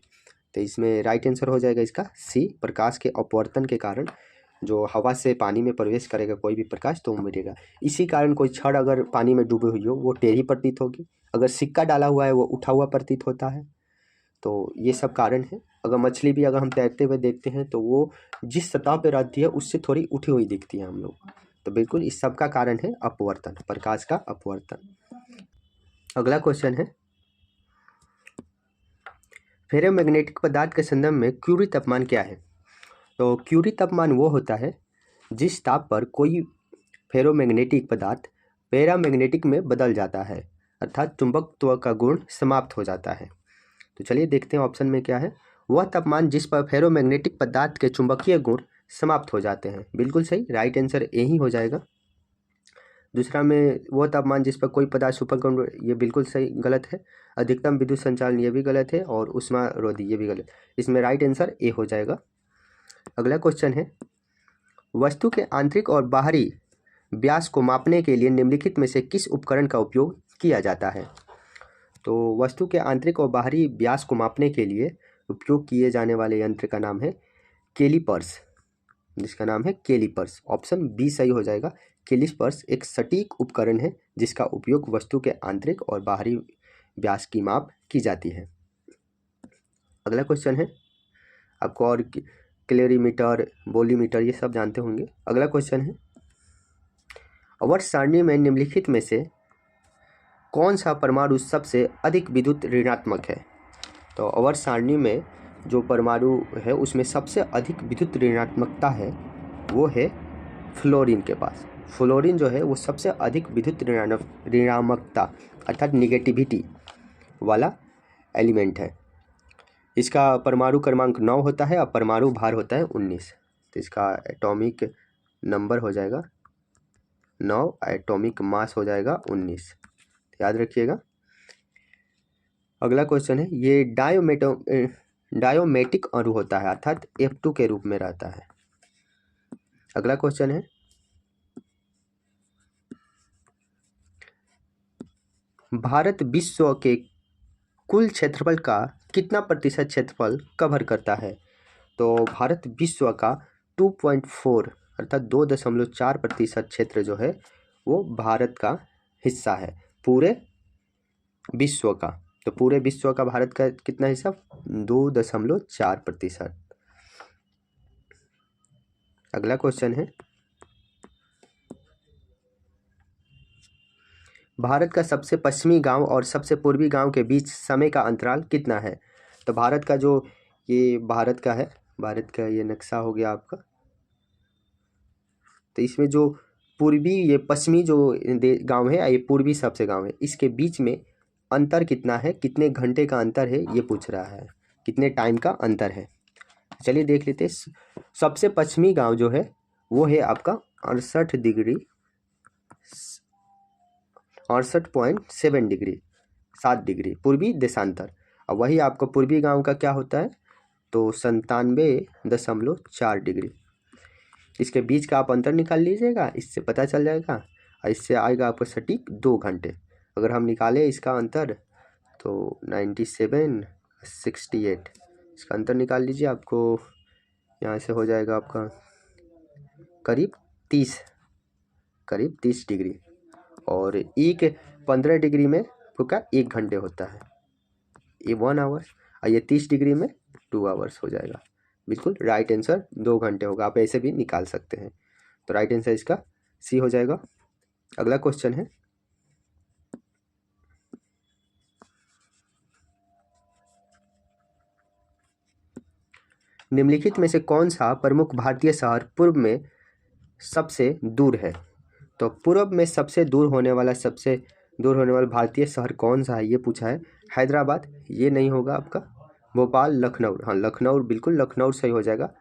तो इसमें राइट आंसर हो जाएगा इसका सी, प्रकाश के अपवर्तन के कारण जो हवा से पानी में प्रवेश करेगा कोई भी प्रकाश तो मिलेगा। इसी कारण कोई छड़ अगर पानी में डूबी हुई हो वो टेढ़ी प्रतीत होगी, अगर सिक्का डाला हुआ है वो उठा हुआ प्रतीत होता है। तो ये सब कारण है। अगर मछली भी अगर हम तैरते हुए देखते हैं तो वो जिस सतह पे रहती है उससे थोड़ी उठी हुई दिखती है हम लोग। तो बिल्कुल इस सब का कारण है अपवर्तन, प्रकाश का अपवर्तन। अगला क्वेश्चन है, फेरोमैग्नेटिक पदार्थ के संदर्भ में क्यूरी तापमान क्या है? तो क्यूरी तापमान वो होता है जिस ताप पर कोई फेरोमैग्नेटिक पदार्थ पैरामैग्नेटिक में बदल जाता है, अर्थात चुंबकत्व का गुण समाप्त हो जाता है। तो चलिए देखते हैं ऑप्शन में क्या है। वह तापमान जिस पर फेरोमैग्नेटिक पदार्थ के चुंबकीय गुण समाप्त हो जाते हैं। बिल्कुल सही, राइट आंसर यही हो जाएगा। दूसरा में वो तापमान जिस पर कोई पदार्थ सुपर ये बिल्कुल सही गलत है। अधिकतम विद्युत संचालन ये भी गलत है, और ऊष्मारोधी ये भी गलत। इसमें राइट आंसर ए हो जाएगा। अगला क्वेश्चन है, वस्तु के आंतरिक और बाहरी व्यास को मापने के लिए निम्नलिखित में से किस उपकरण का उपयोग किया जाता है? तो वस्तु के आंतरिक और बाहरी व्यास को मापने के लिए उपयोग किए जाने वाले यंत्र का नाम है कैलिपर्स, जिसका नाम है कैलिपर्स। ऑप्शन बी सही हो जाएगा। कैलिपर्स एक सटीक उपकरण है जिसका उपयोग वस्तु के आंतरिक और बाहरी व्यास की माप की जाती है। अगला क्वेश्चन है, आपको और कैलोरीमीटर, वोल्यूमीटर ये सब जानते होंगे। अगला क्वेश्चन है, आवर्त सारणी में निम्नलिखित में से कौन सा परमाणु सबसे अधिक विद्युत ऋणात्मक है? तो आवर्त सारणी में जो परमाणु है उसमें सबसे अधिक विद्युत ऋणात्मकता है वो है फ्लोरीन के पास। फ्लोरीन जो है वो सबसे अधिक विद्युत ऋणात्मकता अर्थात निगेटिविटी वाला एलिमेंट है। इसका परमाणु क्रमांक 9 होता है और परमाणु भार होता है 19। तो इसका एटॉमिक नंबर हो जाएगा 9, एटॉमिक मास हो जाएगा 19, याद रखिएगा। अगला क्वेश्चन है, ये डायोमेटिक अणु होता है अर्थात F2 के रूप में रहता है। अगला क्वेश्चन है, भारत विश्व के कुल क्षेत्रफल का कितना प्रतिशत क्षेत्रफल कवर करता है? तो भारत विश्व का 2.4 अर्थात 2.4% क्षेत्र जो है वो भारत का हिस्सा है पूरे विश्व का। तो पूरे विश्व का भारत का कितना हिस्सा? 2.4%। अगला क्वेश्चन है, भारत का सबसे पश्चिमी गांव और सबसे पूर्वी गांव के बीच समय का अंतराल कितना है? तो भारत का जो ये भारत का है, भारत का ये नक्शा हो गया आपका। तो इसमें जो पूर्वी ये पश्चिमी जो गांव है, ये पूर्वी सबसे गांव है, इसके बीच में अंतर कितना है, कितने घंटे का अंतर है ये पूछ रहा है, कितने टाइम का अंतर है। चलिए देख लेते हैं। सबसे पश्चिमी गांव जो है वो है आपका 68.7 डिग्री 7 डिग्री पूर्वी देशांतर। और वही आपका पूर्वी गांव का क्या होता है? तो 97.4 डिग्री। इसके बीच का आप अंतर निकाल लीजिएगा, इससे पता चल जाएगा, और इससे आएगा आपको सटीक 2 घंटे। अगर हम निकालें इसका अंतर तो 97, 68, इसका अंतर निकाल लीजिए, आपको यहाँ से हो जाएगा आपका करीब 30 डिग्री। और एक 15 डिग्री में आपका 1 घंटे होता है, ये 1 आवर, और ये 30 डिग्री में 2 आवर्स हो जाएगा। बिल्कुल राइट आंसर 2 घंटे होगा। आप ऐसे भी निकाल सकते हैं। तो राइट आंसर इसका सी हो जाएगा। अगला क्वेश्चन है, निम्नलिखित में से कौन सा प्रमुख भारतीय शहर पूर्व में सबसे दूर है? तो पूर्व में सबसे दूर होने वाला भारतीय शहर कौन सा है ये पूछा है। हैदराबाद ये नहीं होगा आपका, भोपाल, लखनऊ। हाँ लखनऊ, बिल्कुल लखनऊ सही हो जाएगा।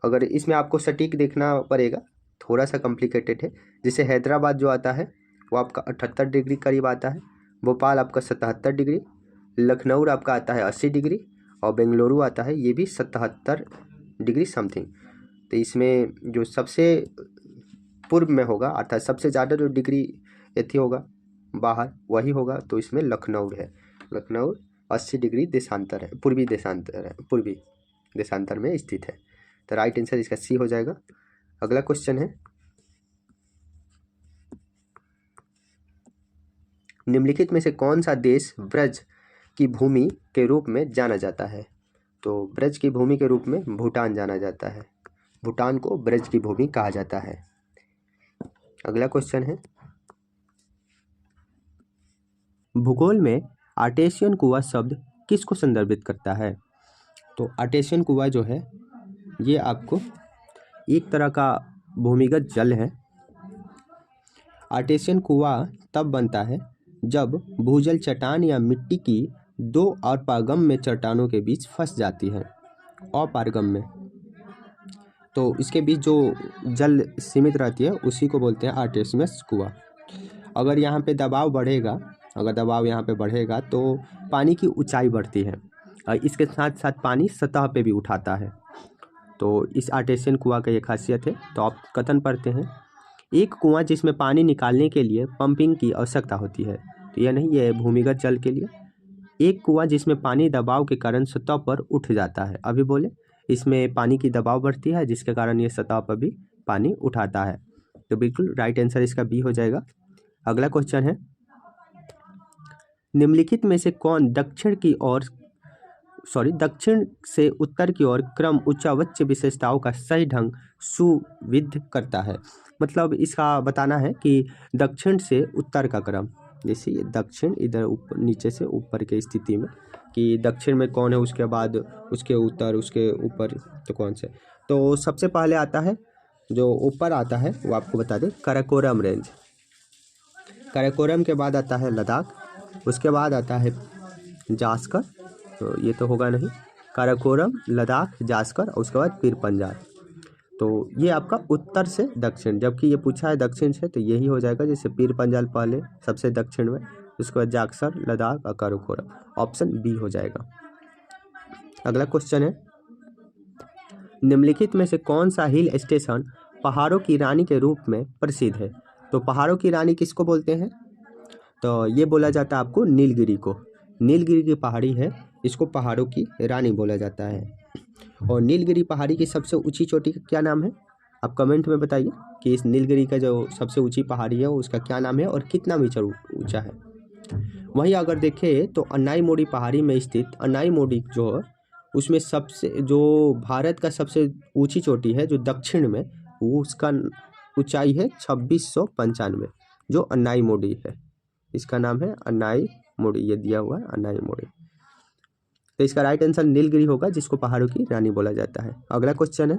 अगर इसमें आपको सटीक देखना पड़ेगा, थोड़ा सा कॉम्प्लिकेटेड है। जैसे हैदराबाद जो आता है वो आपका 78 डिग्री करीब आता है, भोपाल आपका 77 डिग्री, लखनऊ आपका आता है 80 डिग्री, और बेंगलुरु आता है ये भी 77 डिग्री समथिंग। तो इसमें जो सबसे पूर्व में होगा अर्थात सबसे ज़्यादा जो डिग्री एथी होगा बाहर वही होगा, तो इसमें लखनऊ है। लखनऊ 80 डिग्री देशांतर है, पूर्वी देशांतर में स्थित है। तो राइट आंसर इसका सी हो जाएगा। अगला क्वेश्चन है, निम्नलिखित में से कौन सा देश ब्रज की भूमि के रूप में जाना जाता है? तो ब्रज की भूमि के रूप में भूटान जाना जाता है। भूटान को ब्रज की भूमि कहा जाता है। अगला क्वेश्चन है, भूगोल में आर्टेशियन कुआं शब्द किसको संदर्भित करता है? तो आर्टेशियन कुआं जो है ये आपको एक तरह का भूमिगत जल है। आर्टेशियन कुआं तब बनता है जब भूजल चट्टान या मिट्टी की 2 अपारगम्य चट्टानों के बीच फंस जाती है। अपारगम्य तो इसके बीच जो जल सीमित रहती है उसी को बोलते हैं आर्टेसियस कुआं। अगर यहाँ पे दबाव बढ़ेगा, अगर दबाव यहाँ पे बढ़ेगा तो पानी की ऊंचाई बढ़ती है और इसके साथ साथ पानी सतह पे भी उठाता है। तो इस आर्टेसियन कुआं का ये खासियत है। तो आप कथन पढ़ते हैं, एक कुआं जिसमें पानी निकालने के लिए पंपिंग की आवश्यकता होती है। तो यह नहीं, ये भूमिगत जल के लिए। एक कुआं जिसमें पानी दबाव के कारण सतह पर उठ जाता है। अभी बोले इसमें पानी की दबाव बढ़ती है जिसके कारण ये सतह पर भी पानी उठाता है। तो बिल्कुल राइट आंसर इसका बी हो जाएगा। अगला क्वेश्चन है, निम्नलिखित में से कौन दक्षिण से उत्तर की ओर क्रम उच्चावच विशेषताओं का सही ढंग सुविध करता है। मतलब इसका बताना है कि दक्षिण से उत्तर का क्रम, जैसे ये दक्षिण इधर ऊपर नीचे से ऊपर के स्थिति में, कि दक्षिण में कौन है, उसके बाद उसके उत्तर, उसके ऊपर तो कौन से। तो सबसे पहले आता है, जो ऊपर आता है वो आपको बता दें, काराकोरम रेंज। काराकोरम के बाद आता है लद्दाख, उसके बाद आता है जास्कर, तो ये तो होगा नहीं, काराकोरम, लद्दाख, जास्कर और उसके बाद पीर पंजाल। तो ये आपका उत्तर से दक्षिण, जबकि ये पूछा है दक्षिण से तो यही हो जाएगा, जैसे पीर पंजाल पहले सबसे दक्षिण में, उसके बाद जाक्सर, लद्दाख और काराकोरम। ऑप्शन बी हो जाएगा। अगला क्वेश्चन है, निम्नलिखित में से कौन सा हिल स्टेशन पहाड़ों की रानी के रूप में प्रसिद्ध है। तो पहाड़ों की रानी किसको बोलते हैं, तो ये बोला जाता है आपको नीलगिरी को। नीलगिरी की पहाड़ी है, इसको पहाड़ों की रानी बोला जाता है। और नीलगिरी पहाड़ी की सबसे ऊंची चोटी का क्या नाम है, आप कमेंट में बताइए कि इस नीलगिरी का जो सबसे ऊंची पहाड़ी है उसका क्या नाम है और कितना मीटर ऊंचा है। वहीं अगर देखें तो अनाईमोड़ी पहाड़ी में स्थित अनाईमोड़ी जो है उसमें सबसे, जो भारत का सबसे ऊंची चोटी है जो दक्षिण में, वो उसका ऊंचाई है 2695, जो अनाईमोड़ी है, इसका नाम है अनाईमोड़ी, ये दिया हुआ है अनाईमोड़ी। तो इसका राइट आंसर नीलगिरी होगा, जिसको पहाड़ों की रानी बोला जाता है। अगला क्वेश्चन है,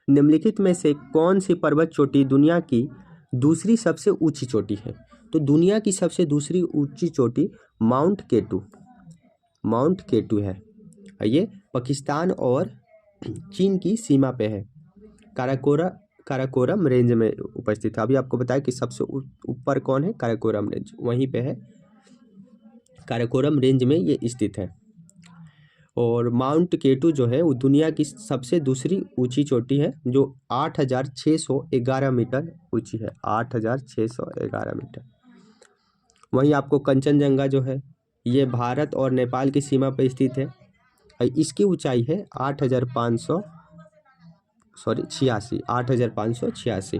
निम्नलिखित में से कौन सी पर्वत चोटी दुनिया की दूसरी सबसे ऊंची चोटी है। तो दुनिया की सबसे दूसरी ऊंची चोटी माउंट केटू है। ये पाकिस्तान और चीन की सीमा पे है, काराकोरम रेंज में उपस्थित है। अभी आपको बताया कि सबसे ऊपर कौन है, काराकोरम रेंज, वहीं पे है, काराकोरम रेंज में ये स्थित है। और माउंट केटू जो है वो दुनिया की सबसे दूसरी ऊंची चोटी है, जो 8611 मीटर ऊंची है, 8611 मीटर। वहीं आपको कंचनजंगा जो है ये भारत और नेपाल की सीमा पर स्थित है, इसकी ऊंचाई है 8586।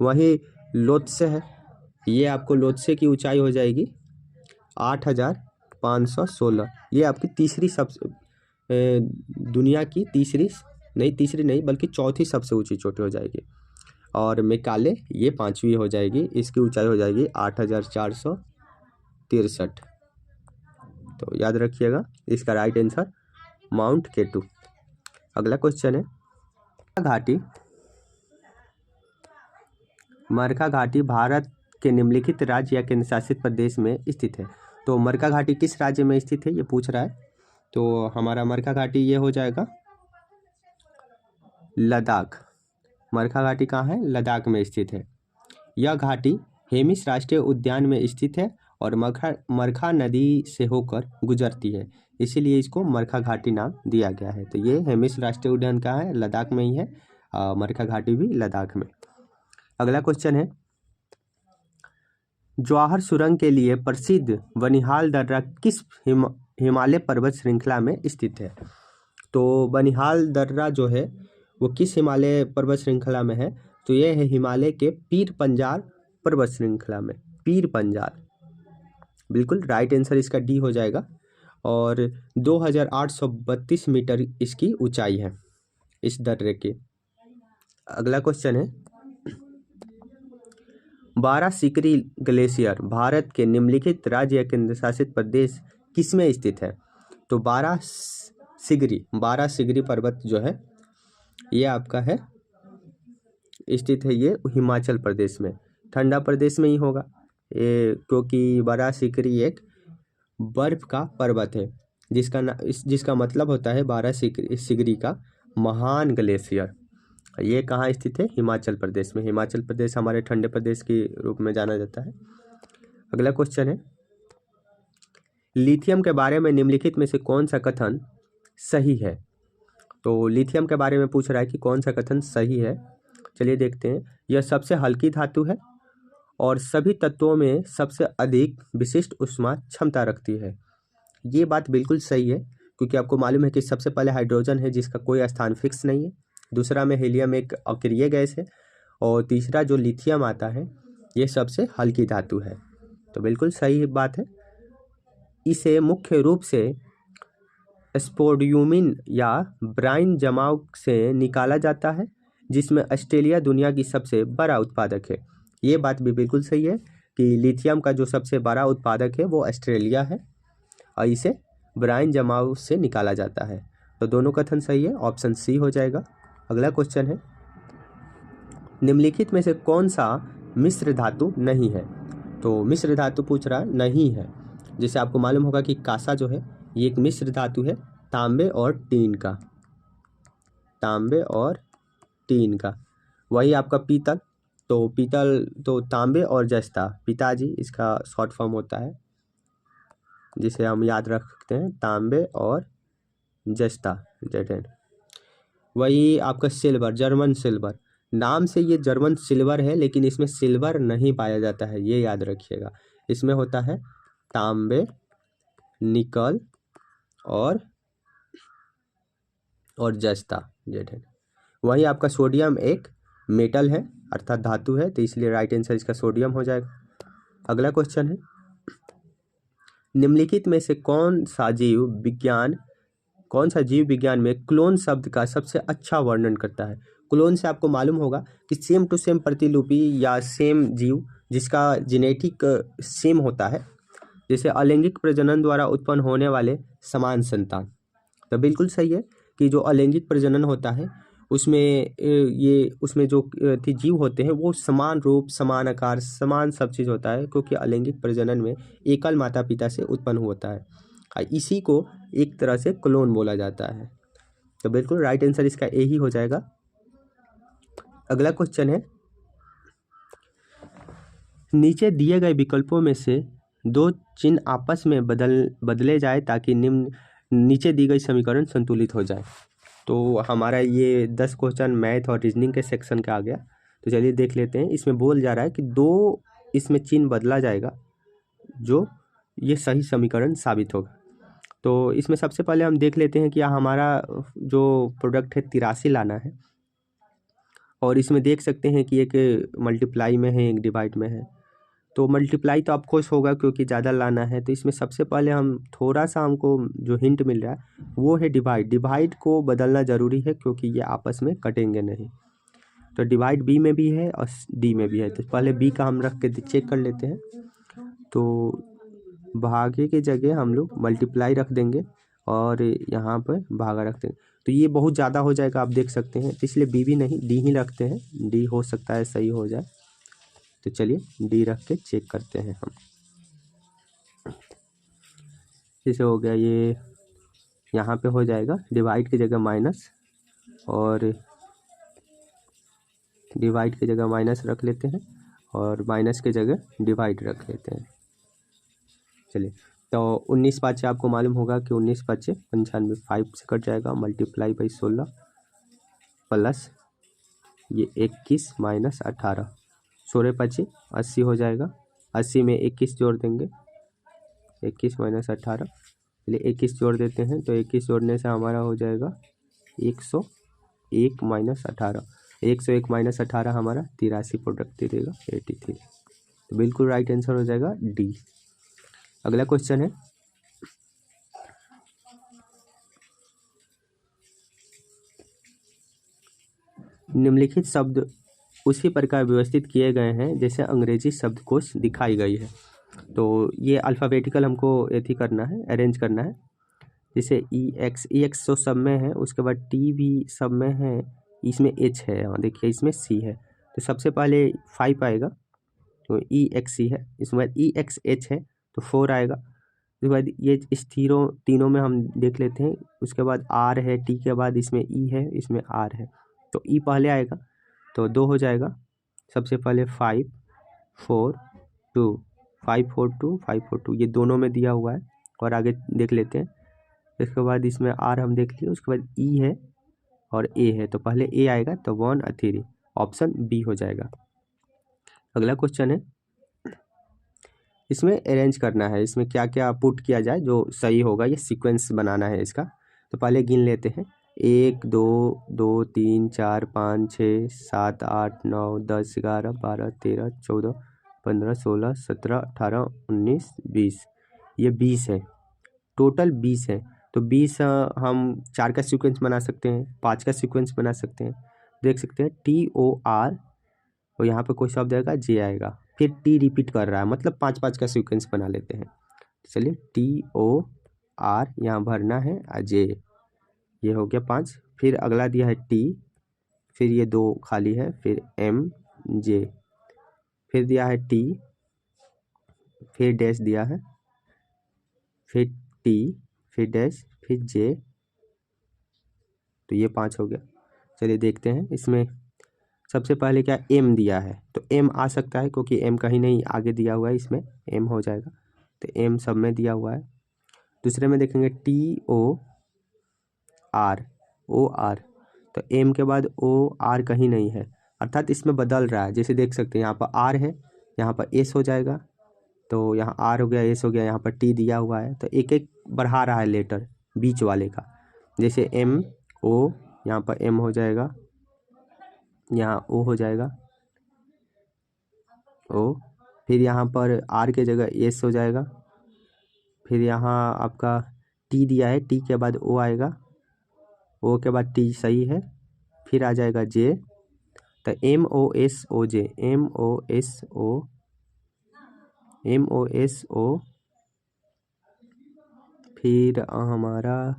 वहीं लोत्से है, ये आपको लोत्से की ऊंचाई हो जाएगी 8516। ये आपकी तीसरी सबसे, दुनिया की तीसरी नहीं बल्कि चौथी सबसे ऊंची चोटी हो जाएगी। और मेकाले ये पांचवी हो जाएगी, इसकी ऊंचाई हो जाएगी 8463। तो याद रखिएगा, इसका राइट आंसर माउंट केटू। अगला क्वेश्चन है, मरका घाटी भारत के निम्नलिखित राज्य या केंद्र शासित प्रदेश में स्थित है। तो मरका घाटी किस राज्य में स्थित है ये पूछ रहा है। तो हमारा मरका घाटी ये हो जाएगा लद्दाख। मरका घाटी कहाँ है, लद्दाख में स्थित है। यह घाटी हेमिस राष्ट्रीय उद्यान में स्थित है और मरखा नदी से होकर गुजरती है, इसीलिए इसको मरखा घाटी नाम दिया गया है। तो ये हेमिस राष्ट्रीय उद्यान कहाँ है, लद्दाख में ही है, मरखा घाटी भी लद्दाख में। अगला क्वेश्चन है, जवाहर सुरंग के लिए प्रसिद्ध बनिहाल दर्रा किस हिमालय पर्वत श्रृंखला में स्थित है। तो बनिहाल दर्रा जो है वो किस हिमालय पर्वत श्रृंखला में है, तो ये है हिमालय के पीर पंजाल पर्वत श्रृंखला में, पीर पंजाल। बिल्कुल राइट आंसर इसका डी हो जाएगा। और 2832 मीटर इसकी ऊंचाई है इस दर्रे की। अगला क्वेश्चन है, बारह सिकरी ग्लेशियर भारत के निम्नलिखित राज्य या केंद्र शासित प्रदेश किसमें स्थित है। तो बारह सिगरी पर्वत जो है ये आपका है, स्थित है ये हिमाचल प्रदेश में, ठंडा प्रदेश में ही होगा ये, क्योंकि बारह सिकरी एक बर्फ का पर्वत है, जिसका मतलब होता है, बारह सिगरी का महान ग्लेशियर, ये कहाँ स्थित है? हिमाचल प्रदेश में। हिमाचल प्रदेश हमारे ठंडे प्रदेश के रूप में जाना जाता है। अगला क्वेश्चन है, लिथियम के बारे में निम्नलिखित में से कौन सा कथन सही है? तो लिथियम के बारे में पूछ रहा है कि कौन सा कथन सही है। चलिए देखते हैं। यह सबसे हल्की धातु है और सभी तत्वों में सबसे अधिक विशिष्ट ऊष्मा क्षमता रखती है। ये बात बिल्कुल सही है, क्योंकि आपको मालूम है कि सबसे पहले हाइड्रोजन है जिसका कोई स्थान फिक्स नहीं है, दूसरा में हीलियम एक अक्रिय गैस है, और तीसरा जो लिथियम आता है ये सबसे हल्की धातु है। तो बिल्कुल सही बात है। इसे मुख्य रूप से स्पोडियमिन या ब्राइन जमाव से निकाला जाता है, जिसमें ऑस्ट्रेलिया दुनिया की सबसे बड़ा उत्पादक है। ये बात भी बिल्कुल सही है कि लिथियम का जो सबसे बड़ा उत्पादक है वो ऑस्ट्रेलिया है और इसे ब्राइन जमाव से निकाला जाता है। तो दोनों कथन सही है, ऑप्शन सी हो जाएगा। अगला क्वेश्चन है, निम्नलिखित में से कौन सा मिश्र धातु नहीं है? तो मिश्र धातु पूछ रहा नहीं है। जैसे आपको मालूम होगा कि कांसा जो है ये एक मिश्र धातु है तांबे और टीन का, तांबे और टीन का। वही आपका पीतल, तो पीतल तो तांबे और जस्ता, पिताजी इसका शॉर्ट फॉर्म होता है, जिसे हम याद रख सकते हैं, तांबे और जस्ता, जेटेन। वही आपका सिल्वर, जर्मन सिल्वर, नाम से ये जर्मन सिल्वर है लेकिन इसमें सिल्वर नहीं पाया जाता है, ये याद रखिएगा। इसमें होता है तांबे, निकल और जस्ता, जेटेन। वही आपका सोडियम एक मेटल है अर्थात धातु है, तो इसलिए राइट आंसर इसका सोडियम हो जाएगा। अगला क्वेश्चन है, निम्नलिखित में से कौन सा जीव विज्ञान में क्लोन शब्द का सबसे अच्छा वर्णन करता है? क्लोन से आपको मालूम होगा कि सेम टू सेम प्रतिलिपि या सेम जीव जिसका जेनेटिक सेम होता है, जैसे अलैंगिक प्रजनन द्वारा उत्पन्न होने वाले समान संतान। तो बिल्कुल सही है कि जो अलैंगिक प्रजनन होता है उसमें जो जीव होते हैं वो समान रूप, समान आकार, समान सब चीज़ होता है, क्योंकि अलैंगिक प्रजनन में एकल माता पिता से उत्पन्न होता है। इसी को एक तरह से क्लोन बोला जाता है। तो बिल्कुल राइट आंसर इसका ए ही हो जाएगा। अगला क्वेश्चन है, नीचे दिए गए विकल्पों में से दो चिन्ह आपस में बदले जाए ताकि नीचे दी गई समीकरण संतुलित हो जाए। तो हमारा ये 10 क्वेश्चन मैथ और रीजनिंग के सेक्शन का आ गया। तो चलिए देख लेते हैं। इसमें बोल जा रहा है कि दो इसमें चिन्ह बदला जाएगा जो ये सही समीकरण साबित होगा। तो इसमें सबसे पहले हम देख लेते हैं कि हमारा जो प्रोडक्ट है 83 लाना है, और इसमें देख सकते हैं कि एक मल्टीप्लाई में है, एक डिवाइड में है। तो मल्टीप्लाई तो आपको होगा क्योंकि ज़्यादा लाना है। तो इसमें सबसे पहले हम थोड़ा सा हमको जो हिंट मिल रहा है वो है डिवाइड। डिवाइड को बदलना ज़रूरी है क्योंकि ये आपस में कटेंगे नहीं। तो डिवाइड बी में भी है और डी में भी है। तो पहले बी का हम रख के चेक कर लेते हैं। तो भागे की जगह हम लोग मल्टीप्लाई रख देंगे और यहाँ पर भागा रख देंगे, तो ये बहुत ज़्यादा हो जाएगा, आप देख सकते हैं। तो इसलिए बी भी नहीं, डी ही रखते हैं। डी हो सकता है सही हो जाए। तो चलिए डी रख के चेक करते हैं हम। जैसे हो गया ये, यहाँ पे हो जाएगा डिवाइड की जगह माइनस, और डिवाइड की जगह माइनस रख लेते हैं और माइनस की जगह डिवाइड रख लेते हैं। चलिए, तो 19 पाँच आपको मालूम होगा कि 19 पाँच 95, 5 से कट जाएगा, मल्टीप्लाई बाई 16 प्लस ये 21 माइनस 18, 16 पाँच 80 हो जाएगा। 80 में 21 जोड़ देंगे, 21 माइनस 18, चलिए 21 जोड़ देते हैं। तो 21 जोड़ने से हमारा हो जाएगा 101 माइनस 18, 101 माइनस 18 हमारा 83 प्रोडक्ट दे देगा 83। तो बिल्कुल राइट आंसर हो जाएगा डी। अगला क्वेश्चन है, निम्नलिखित शब्द उसी प्रकार व्यवस्थित किए गए हैं जैसे अंग्रेजी शब्दकोश दिखाई गई है। तो ये अल्फ़ाबेटिकल हमको एथी करना है, अरेंज करना है। जैसे ई एक्स तो सब में है, उसके बाद टी भी सब में है, इसमें एच है, यहाँ देखिए इसमें सी है। तो सबसे पहले 5 आएगा, तो ई एक्स सी है। इसमें ई एक्स एच है तो 4 आएगा। उसके बाद ये इस तीनों में हम देख लेते हैं। उसके बाद आर है, टी के बाद इसमें ई है, इसमें आर है, तो ई पहले आएगा तो 2 हो जाएगा। सबसे पहले 5 4 2 5 4 2 5 4 2 ये दोनों में दिया हुआ है। और आगे देख लेते हैं। इसके बाद इसमें आर हम देख लिए, उसके बाद ई है और ए है, तो पहले ए आएगा तो 1 और 3, ऑप्शन बी हो जाएगा। अगला क्वेश्चन है, इसमें अरेंज करना है, इसमें क्या क्या पुट किया जाए जो सही होगा, ये सीक्वेंस बनाना है इसका। तो पहले गिन लेते हैं, 1 2 2 3 4 5 6 7 8 9 10 11 12 13 14 15 16 17 18 19 20, ये 20 है, टोटल 20 है। तो 20 हम 4 का सीक्वेंस बना सकते हैं, 5 का सीक्वेंस बना सकते हैं। देख सकते हैं TOR और यहाँ पे कोई शब्द आएगा जे आएगा, फिर टी रिपीट कर रहा है, मतलब 5 का सीक्वेंस बना लेते हैं। चलिए TOR यहाँ भरना है, जे ये हो गया 5। फिर अगला दिया है टी, फिर ये 2 खाली है, फिर MJ, फिर दिया है टी, फिर डैश दिया है, फिर टी, फिर डैश, फिर जे, तो ये 5 हो गया। चलिए देखते हैं, इसमें सबसे पहले क्या एम दिया है, तो एम आ सकता है क्योंकि एम कहीं नहीं आगे दिया हुआ है, इसमें एम हो जाएगा, तो एम सब में दिया हुआ है। दूसरे में देखेंगे TOR, तो एम के बाद OR कहीं नहीं है, अर्थात इसमें बदल रहा है। जैसे देख सकते हैं यहाँ पर आर है, यहाँ पर एस हो जाएगा, तो यहाँ आर हो गया, एस हो गया, यहाँ पर टी दिया हुआ है, तो एक एक बढ़ा रहा है लेटर बीच वाले का। जैसे MO, यहाँ पर एम हो जाएगा, यहाँ ओ हो जाएगा, ओ, फिर यहाँ पर आर के जगह एस हो जाएगा, फिर यहाँ आपका टी दिया है, टी के बाद ओ आएगा, ओ के बाद टी सही है, फिर आ जाएगा जे, तो MOSOJ, MOSO, फिर हमारा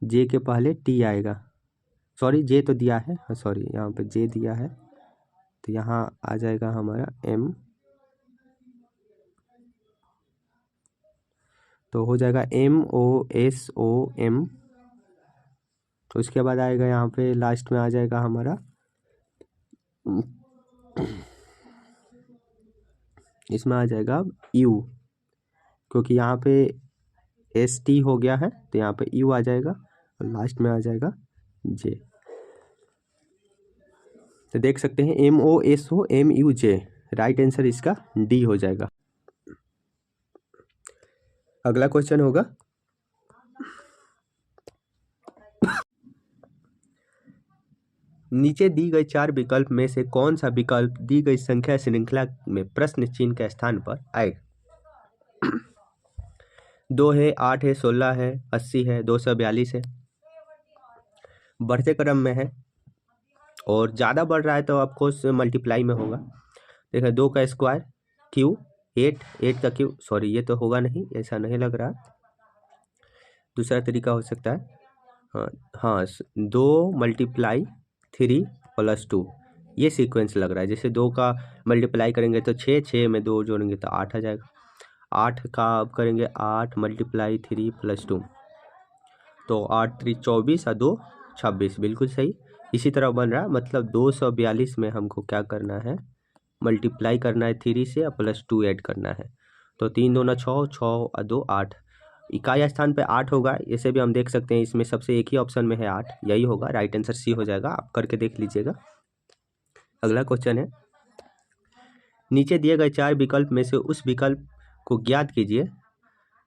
जे के पहले टी आएगा, सॉरी जे तो दिया है, सॉरी यहाँ पे जे दिया है, तो यहाँ आ जाएगा हमारा M, तो हो जाएगा MOSOM। तो उसके बाद आएगा यहाँ पे लास्ट में आ जाएगा हमारा इसमें आ जाएगा U, क्योंकि यहाँ पे ST हो गया है, तो यहाँ पे U आ जाएगा और लास्ट में आ जाएगा J। तो देख सकते हैं MOSOMUJ, राइट आंसर इसका D हो जाएगा। अगला क्वेश्चन होगा, नीचे दी गई 4 विकल्प में से कौन सा विकल्प दी गई संख्या श्रृंखला में प्रश्न चिन्ह के स्थान पर आएगा। 2 है, 8 है, 16 है, 80 है, 242 है, बढ़ते क्रम में है और ज़्यादा बढ़ रहा है तो आपको मल्टीप्लाई में होगा। देखिए 2 का स्क्वायर क्यू, 8 का क्यू, सॉरी ये तो होगा नहीं, ऐसा नहीं लग रहा। दूसरा तरीका हो सकता है, हाँ 2 × 3 + 2, ये सीक्वेंस लग रहा है। जैसे 2 का मल्टीप्लाई करेंगे तो 6, 6 में 2 जोड़ेंगे तो 8 आ जाएगा। 8 का अब करेंगे 8 × 3 + 2, तो 8 3 24 और 2 26, बिल्कुल सही। इसी तरह बन रहा है, मतलब 242 में हमको क्या करना है, मल्टीप्लाई करना है 3 से और +2 ऐड करना है। तो 3 दूना 6, 6 और 2 8, इकाई स्थान पे 8 होगा। इसे भी हम देख सकते हैं, इसमें सबसे एक ही ऑप्शन में है 8, यही होगा, राइट आंसर सी हो जाएगा। आप करके देख लीजिएगा। अगला क्वेश्चन है, नीचे दिए गए 4 विकल्प में से उस विकल्प को ज्ञात कीजिए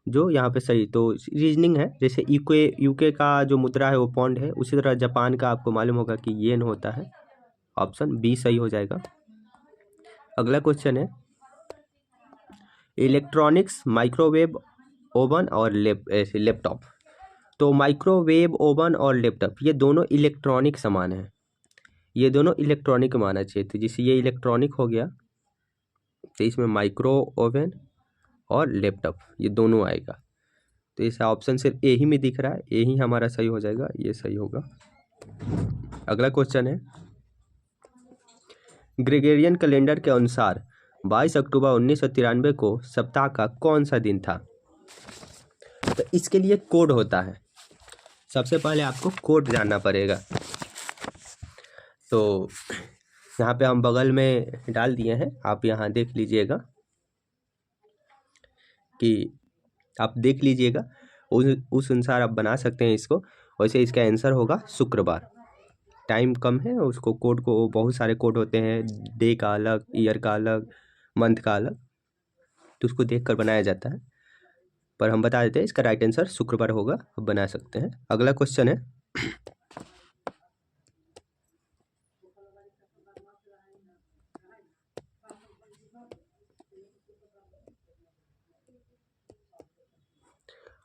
जो यहाँ पे सही। तो रीजनिंग है, जैसे यूके का जो मुद्रा है वो पौंड है, उसी तरह जापान का आपको मालूम होगा कि येन होता है, ऑप्शन बी सही हो जाएगा। अगला क्वेश्चन है, इलेक्ट्रॉनिक्स, माइक्रोवेव ओवन और लैपटॉप। तो माइक्रोवेव ओवन और लैपटॉप ये दोनों इलेक्ट्रॉनिक सामान है, ये दोनों इलेक्ट्रॉनिक माना चाहिए। तो जैसे ये इलेक्ट्रॉनिक हो गया, तो इसमें माइक्रो ओवन और लैपटॉप ये दोनों आएगा। तो इस ऑप्शन सिर्फ ए ही में दिख रहा है, ए ही हमारा सही हो जाएगा, ये सही होगा। अगला क्वेश्चन है, ग्रेगोरियन कैलेंडर के अनुसार 22 अक्टूबर 1993 को सप्ताह का कौन सा दिन था। तो इसके लिए कोड होता है। सबसे पहले आपको कोड जानना पड़ेगा। तो यहाँ पे हम बगल में डाल दिए हैं, आप यहाँ देख लीजिएगा कि आप देख लीजिएगा उस अनुसार आप बना सकते हैं इसको। वैसे इसका आंसर होगा शुक्रवार। टाइम कम है, उसको कोड को बहुत सारे कोड होते हैं, डे का अलग, ईयर का अलग, मंथ का अलग, तो उसको देख कर बनाया जाता है। पर हम बता देते हैं इसका राइट आंसर शुक्रवार होगा, अब बना सकते हैं। अगला क्वेश्चन है,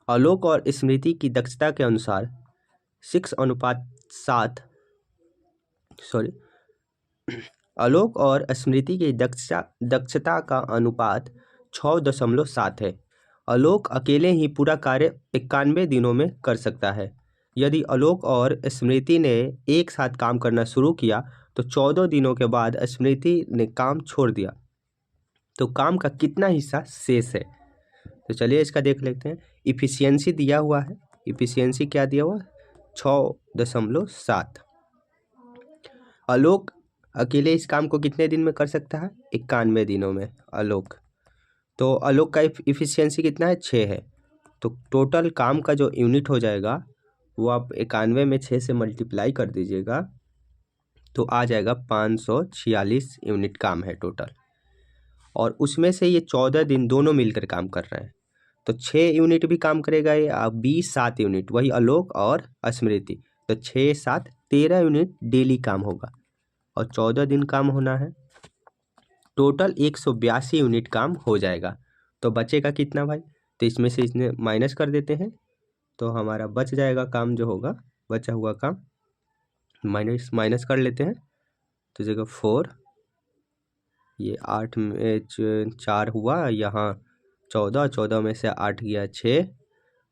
आलोक और स्मृति की दक्षता के अनुसार 6:7 सॉरी आलोक और स्मृति की दक्षता का अनुपात 6.7 है। आलोक अकेले ही पूरा कार्य 91 दिनों में कर सकता है। यदि आलोक और स्मृति ने एक साथ काम करना शुरू किया तो 14 दिनों के बाद स्मृति ने काम छोड़ दिया, तो काम का कितना हिस्सा शेष है? तो चलिए इसका देख लेते हैं। इफिशियंसी दिया हुआ है, इफिशियंसी क्या दिया हुआ? 6.7। आलोक अकेले इस काम को कितने दिन में कर सकता है? 91 दिनों में आलोक। तो आलोक का इफिशियंसी कितना है? 6 है। तो टोटल काम का जो यूनिट हो जाएगा वो आप 91 में 6 से मल्टीप्लाई कर दीजिएगा तो आ जाएगा 546 यूनिट काम है टोटल। और उसमें से ये 14 दिन दोनों मिलकर काम कर रहे हैं, तो 6 यूनिट भी काम करेगा ये, 7 यूनिट, वही आलोक और स्मृति। तो 6 7 13 यूनिट डेली काम होगा और 14 दिन काम होना है। टोटल 182 यूनिट काम हो जाएगा। तो बचेगा कितना भाई? तो इसमें से इसने माइनस कर देते हैं, तो हमारा बच जाएगा काम जो होगा, बचा हुआ काम माइनस कर लेते हैं तो जगह 4, ये 8 में 4 हुआ, यहाँ 14 में से 8 गया 6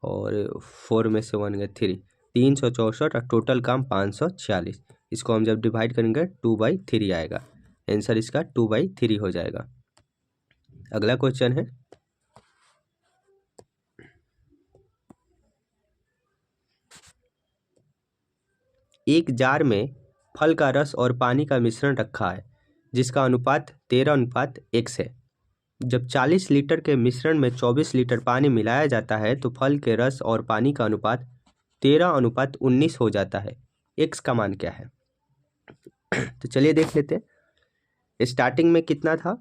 और 4 में से 1 गया 3, 364 और टोटल काम 546। इसको हम जब डिवाइड करेंगे 2/3 आएगा। आंसर इसका 2/3 हो जाएगा। अगला क्वेश्चन है, एक जार में फल का रस और पानी का मिश्रण रखा है जिसका अनुपात 13:1 है। जब 40 लीटर के मिश्रण में 24 लीटर पानी मिलाया जाता है तो फल के रस और पानी का अनुपात 13:19 हो जाता है। एक्स का मान क्या है? तो चलिए देख लेते हैं। स्टार्टिंग में कितना था?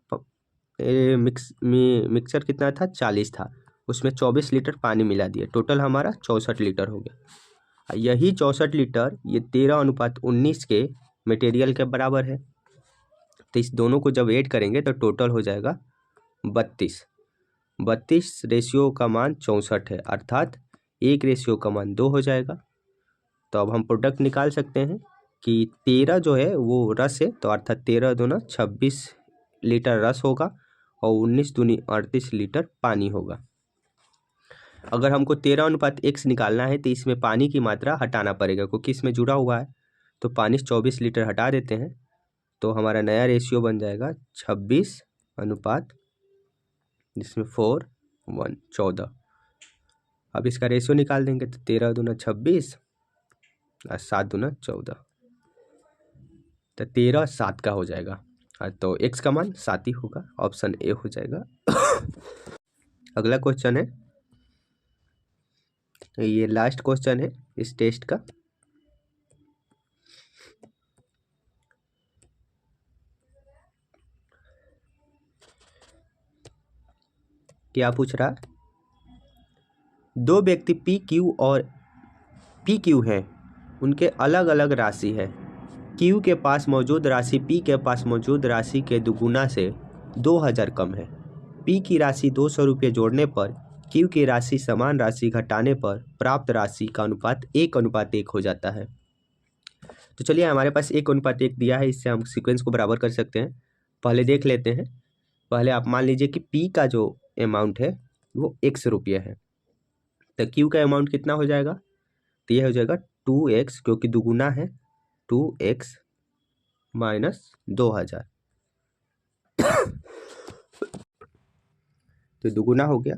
मिक्सर कितना था? 40 था, उसमें 24 लीटर पानी मिला दिया, टोटल हमारा 64 लीटर हो गया। यही 64 लीटर ये 13:19 के मटेरियल के बराबर है। तो इस दोनों को जब ऐड करेंगे तो टोटल हो जाएगा 32 रेशियो का मान 64 है, अर्थात 1 रेशियो का मान 2 हो जाएगा। तो अब हम प्रोडक्ट निकाल सकते हैं कि 13 जो है वो रस है, तो अर्थात 13 दूना 26 लीटर रस होगा और 19 दूनी 38 लीटर पानी होगा। अगर हमको 13:x निकालना है तो इसमें पानी की मात्रा हटाना पड़ेगा क्योंकि इसमें जुड़ा हुआ है, तो पानी 24 लीटर हटा देते हैं तो हमारा नया रेशियो बन जाएगा 26 अनुपात जिसमें 4 1 14। अब इसका रेशियो निकाल देंगे तो 13 दूना 26 और 7 दूना 14, तो 13 7 का हो जाएगा। तो x का मान 7 ही होगा, ऑप्शन ए हो जाएगा। अगला क्वेश्चन है, ये लास्ट क्वेश्चन है इस टेस्ट का। क्या पूछ रहा है? दो व्यक्ति पी क्यू हैं, उनके अलग अलग राशि है। क्यू के पास मौजूद राशि पी के पास मौजूद राशि के दुगुना से 2000 कम है। पी की राशि 200 रुपये जोड़ने पर क्यू की राशि समान राशि घटाने पर प्राप्त राशि का अनुपात 1:1 हो जाता है। तो चलिए हमारे पास 1:1 दिया है, इससे हम सीक्वेंस को बराबर कर सकते हैं। पहले देख लेते हैं। पहले आप मान लीजिए कि पी का जो अमाउंट है वो 100 रुपये है, तो क्यू का अमाउंट कितना हो जाएगा? तो यह हो जाएगा 2x, क्योंकि दुगुना है, 2x माइनस 2000, तो दुगुना हो गया।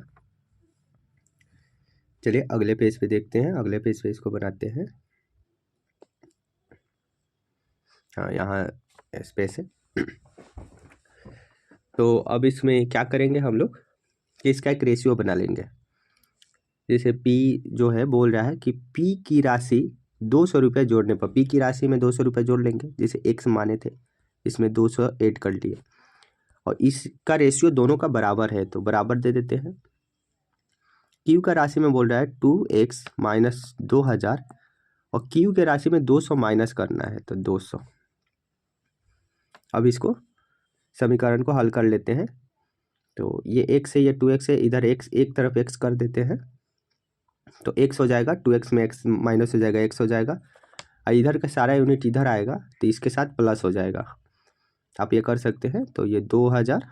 चलिए अगले पेज पे देखते हैं, अगले पेज पे इसको बनाते हैं। हाँ, यहाँ स्पेस है। तो अब इसमें क्या करेंगे हम लोग कि इसका एक रेशियो बना लेंगे। जैसे P जो है बोल रहा है कि P की राशि 200 रुपये जोड़ने पर, P की राशि में 200 रुपये जोड़ लेंगे, जैसे x माने थे, इसमें 200 ऐड कर लिए, और इसका रेशियो दोनों का बराबर है तो बराबर दे देते हैं। Q का राशि में बोल रहा है 2x माइनस 2000, और Q के राशि में 200 माइनस करना है तो 200। अब इसको समीकरण को हल कर लेते हैं। तो ये x है, ये 2x है, इधर x एक तरफ x कर देते हैं तो x हो जाएगा, 2x में x माइनस हो जाएगा, x हो जाएगा, और इधर का सारा यूनिट इधर आएगा तो इसके साथ प्लस हो जाएगा। आप ये कर सकते हैं। तो ये 2000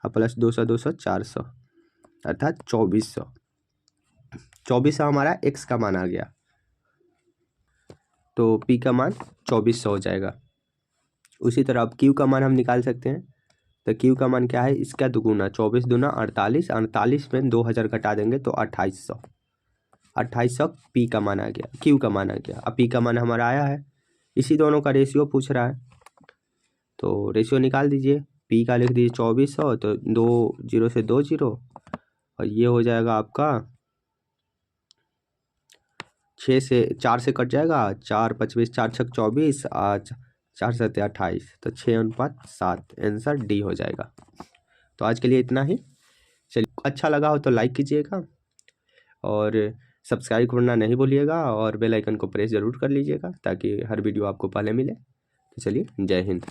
और प्लस 200 200 400 अर्थात 2400। 2400 हमारा x का मान आ गया, तो p का मान 2400 हो जाएगा। उसी तरह अब q का मान हम निकाल सकते हैं। तो q का मान क्या है, इसका दुगुना, 24 दूना 48, 48 में 2000 घटा देंगे तो 2800। 2800 p का मान आ गया, q का मान आ गया। अब p का मान हमारा आया है, इसी दोनों का रेशियो पूछ रहा है तो रेशियो निकाल दीजिए। p का लिख दीजिए 2400, तो 2 0 से 2 0, और ये हो जाएगा आपका 6 से 4 से कट जाएगा, 4 25 4 6 24, 4 7 28, तो 6:7 आंसर डी हो जाएगा। तो आज के लिए इतना ही। चलिए, अच्छा लगा हो तो लाइक कीजिएगा और सब्सक्राइब करना नहीं भूलिएगा, और बेल आइकन को प्रेस ज़रूर कर लीजिएगा ताकि हर वीडियो आपको पहले मिले। तो चलिए, जय हिंद।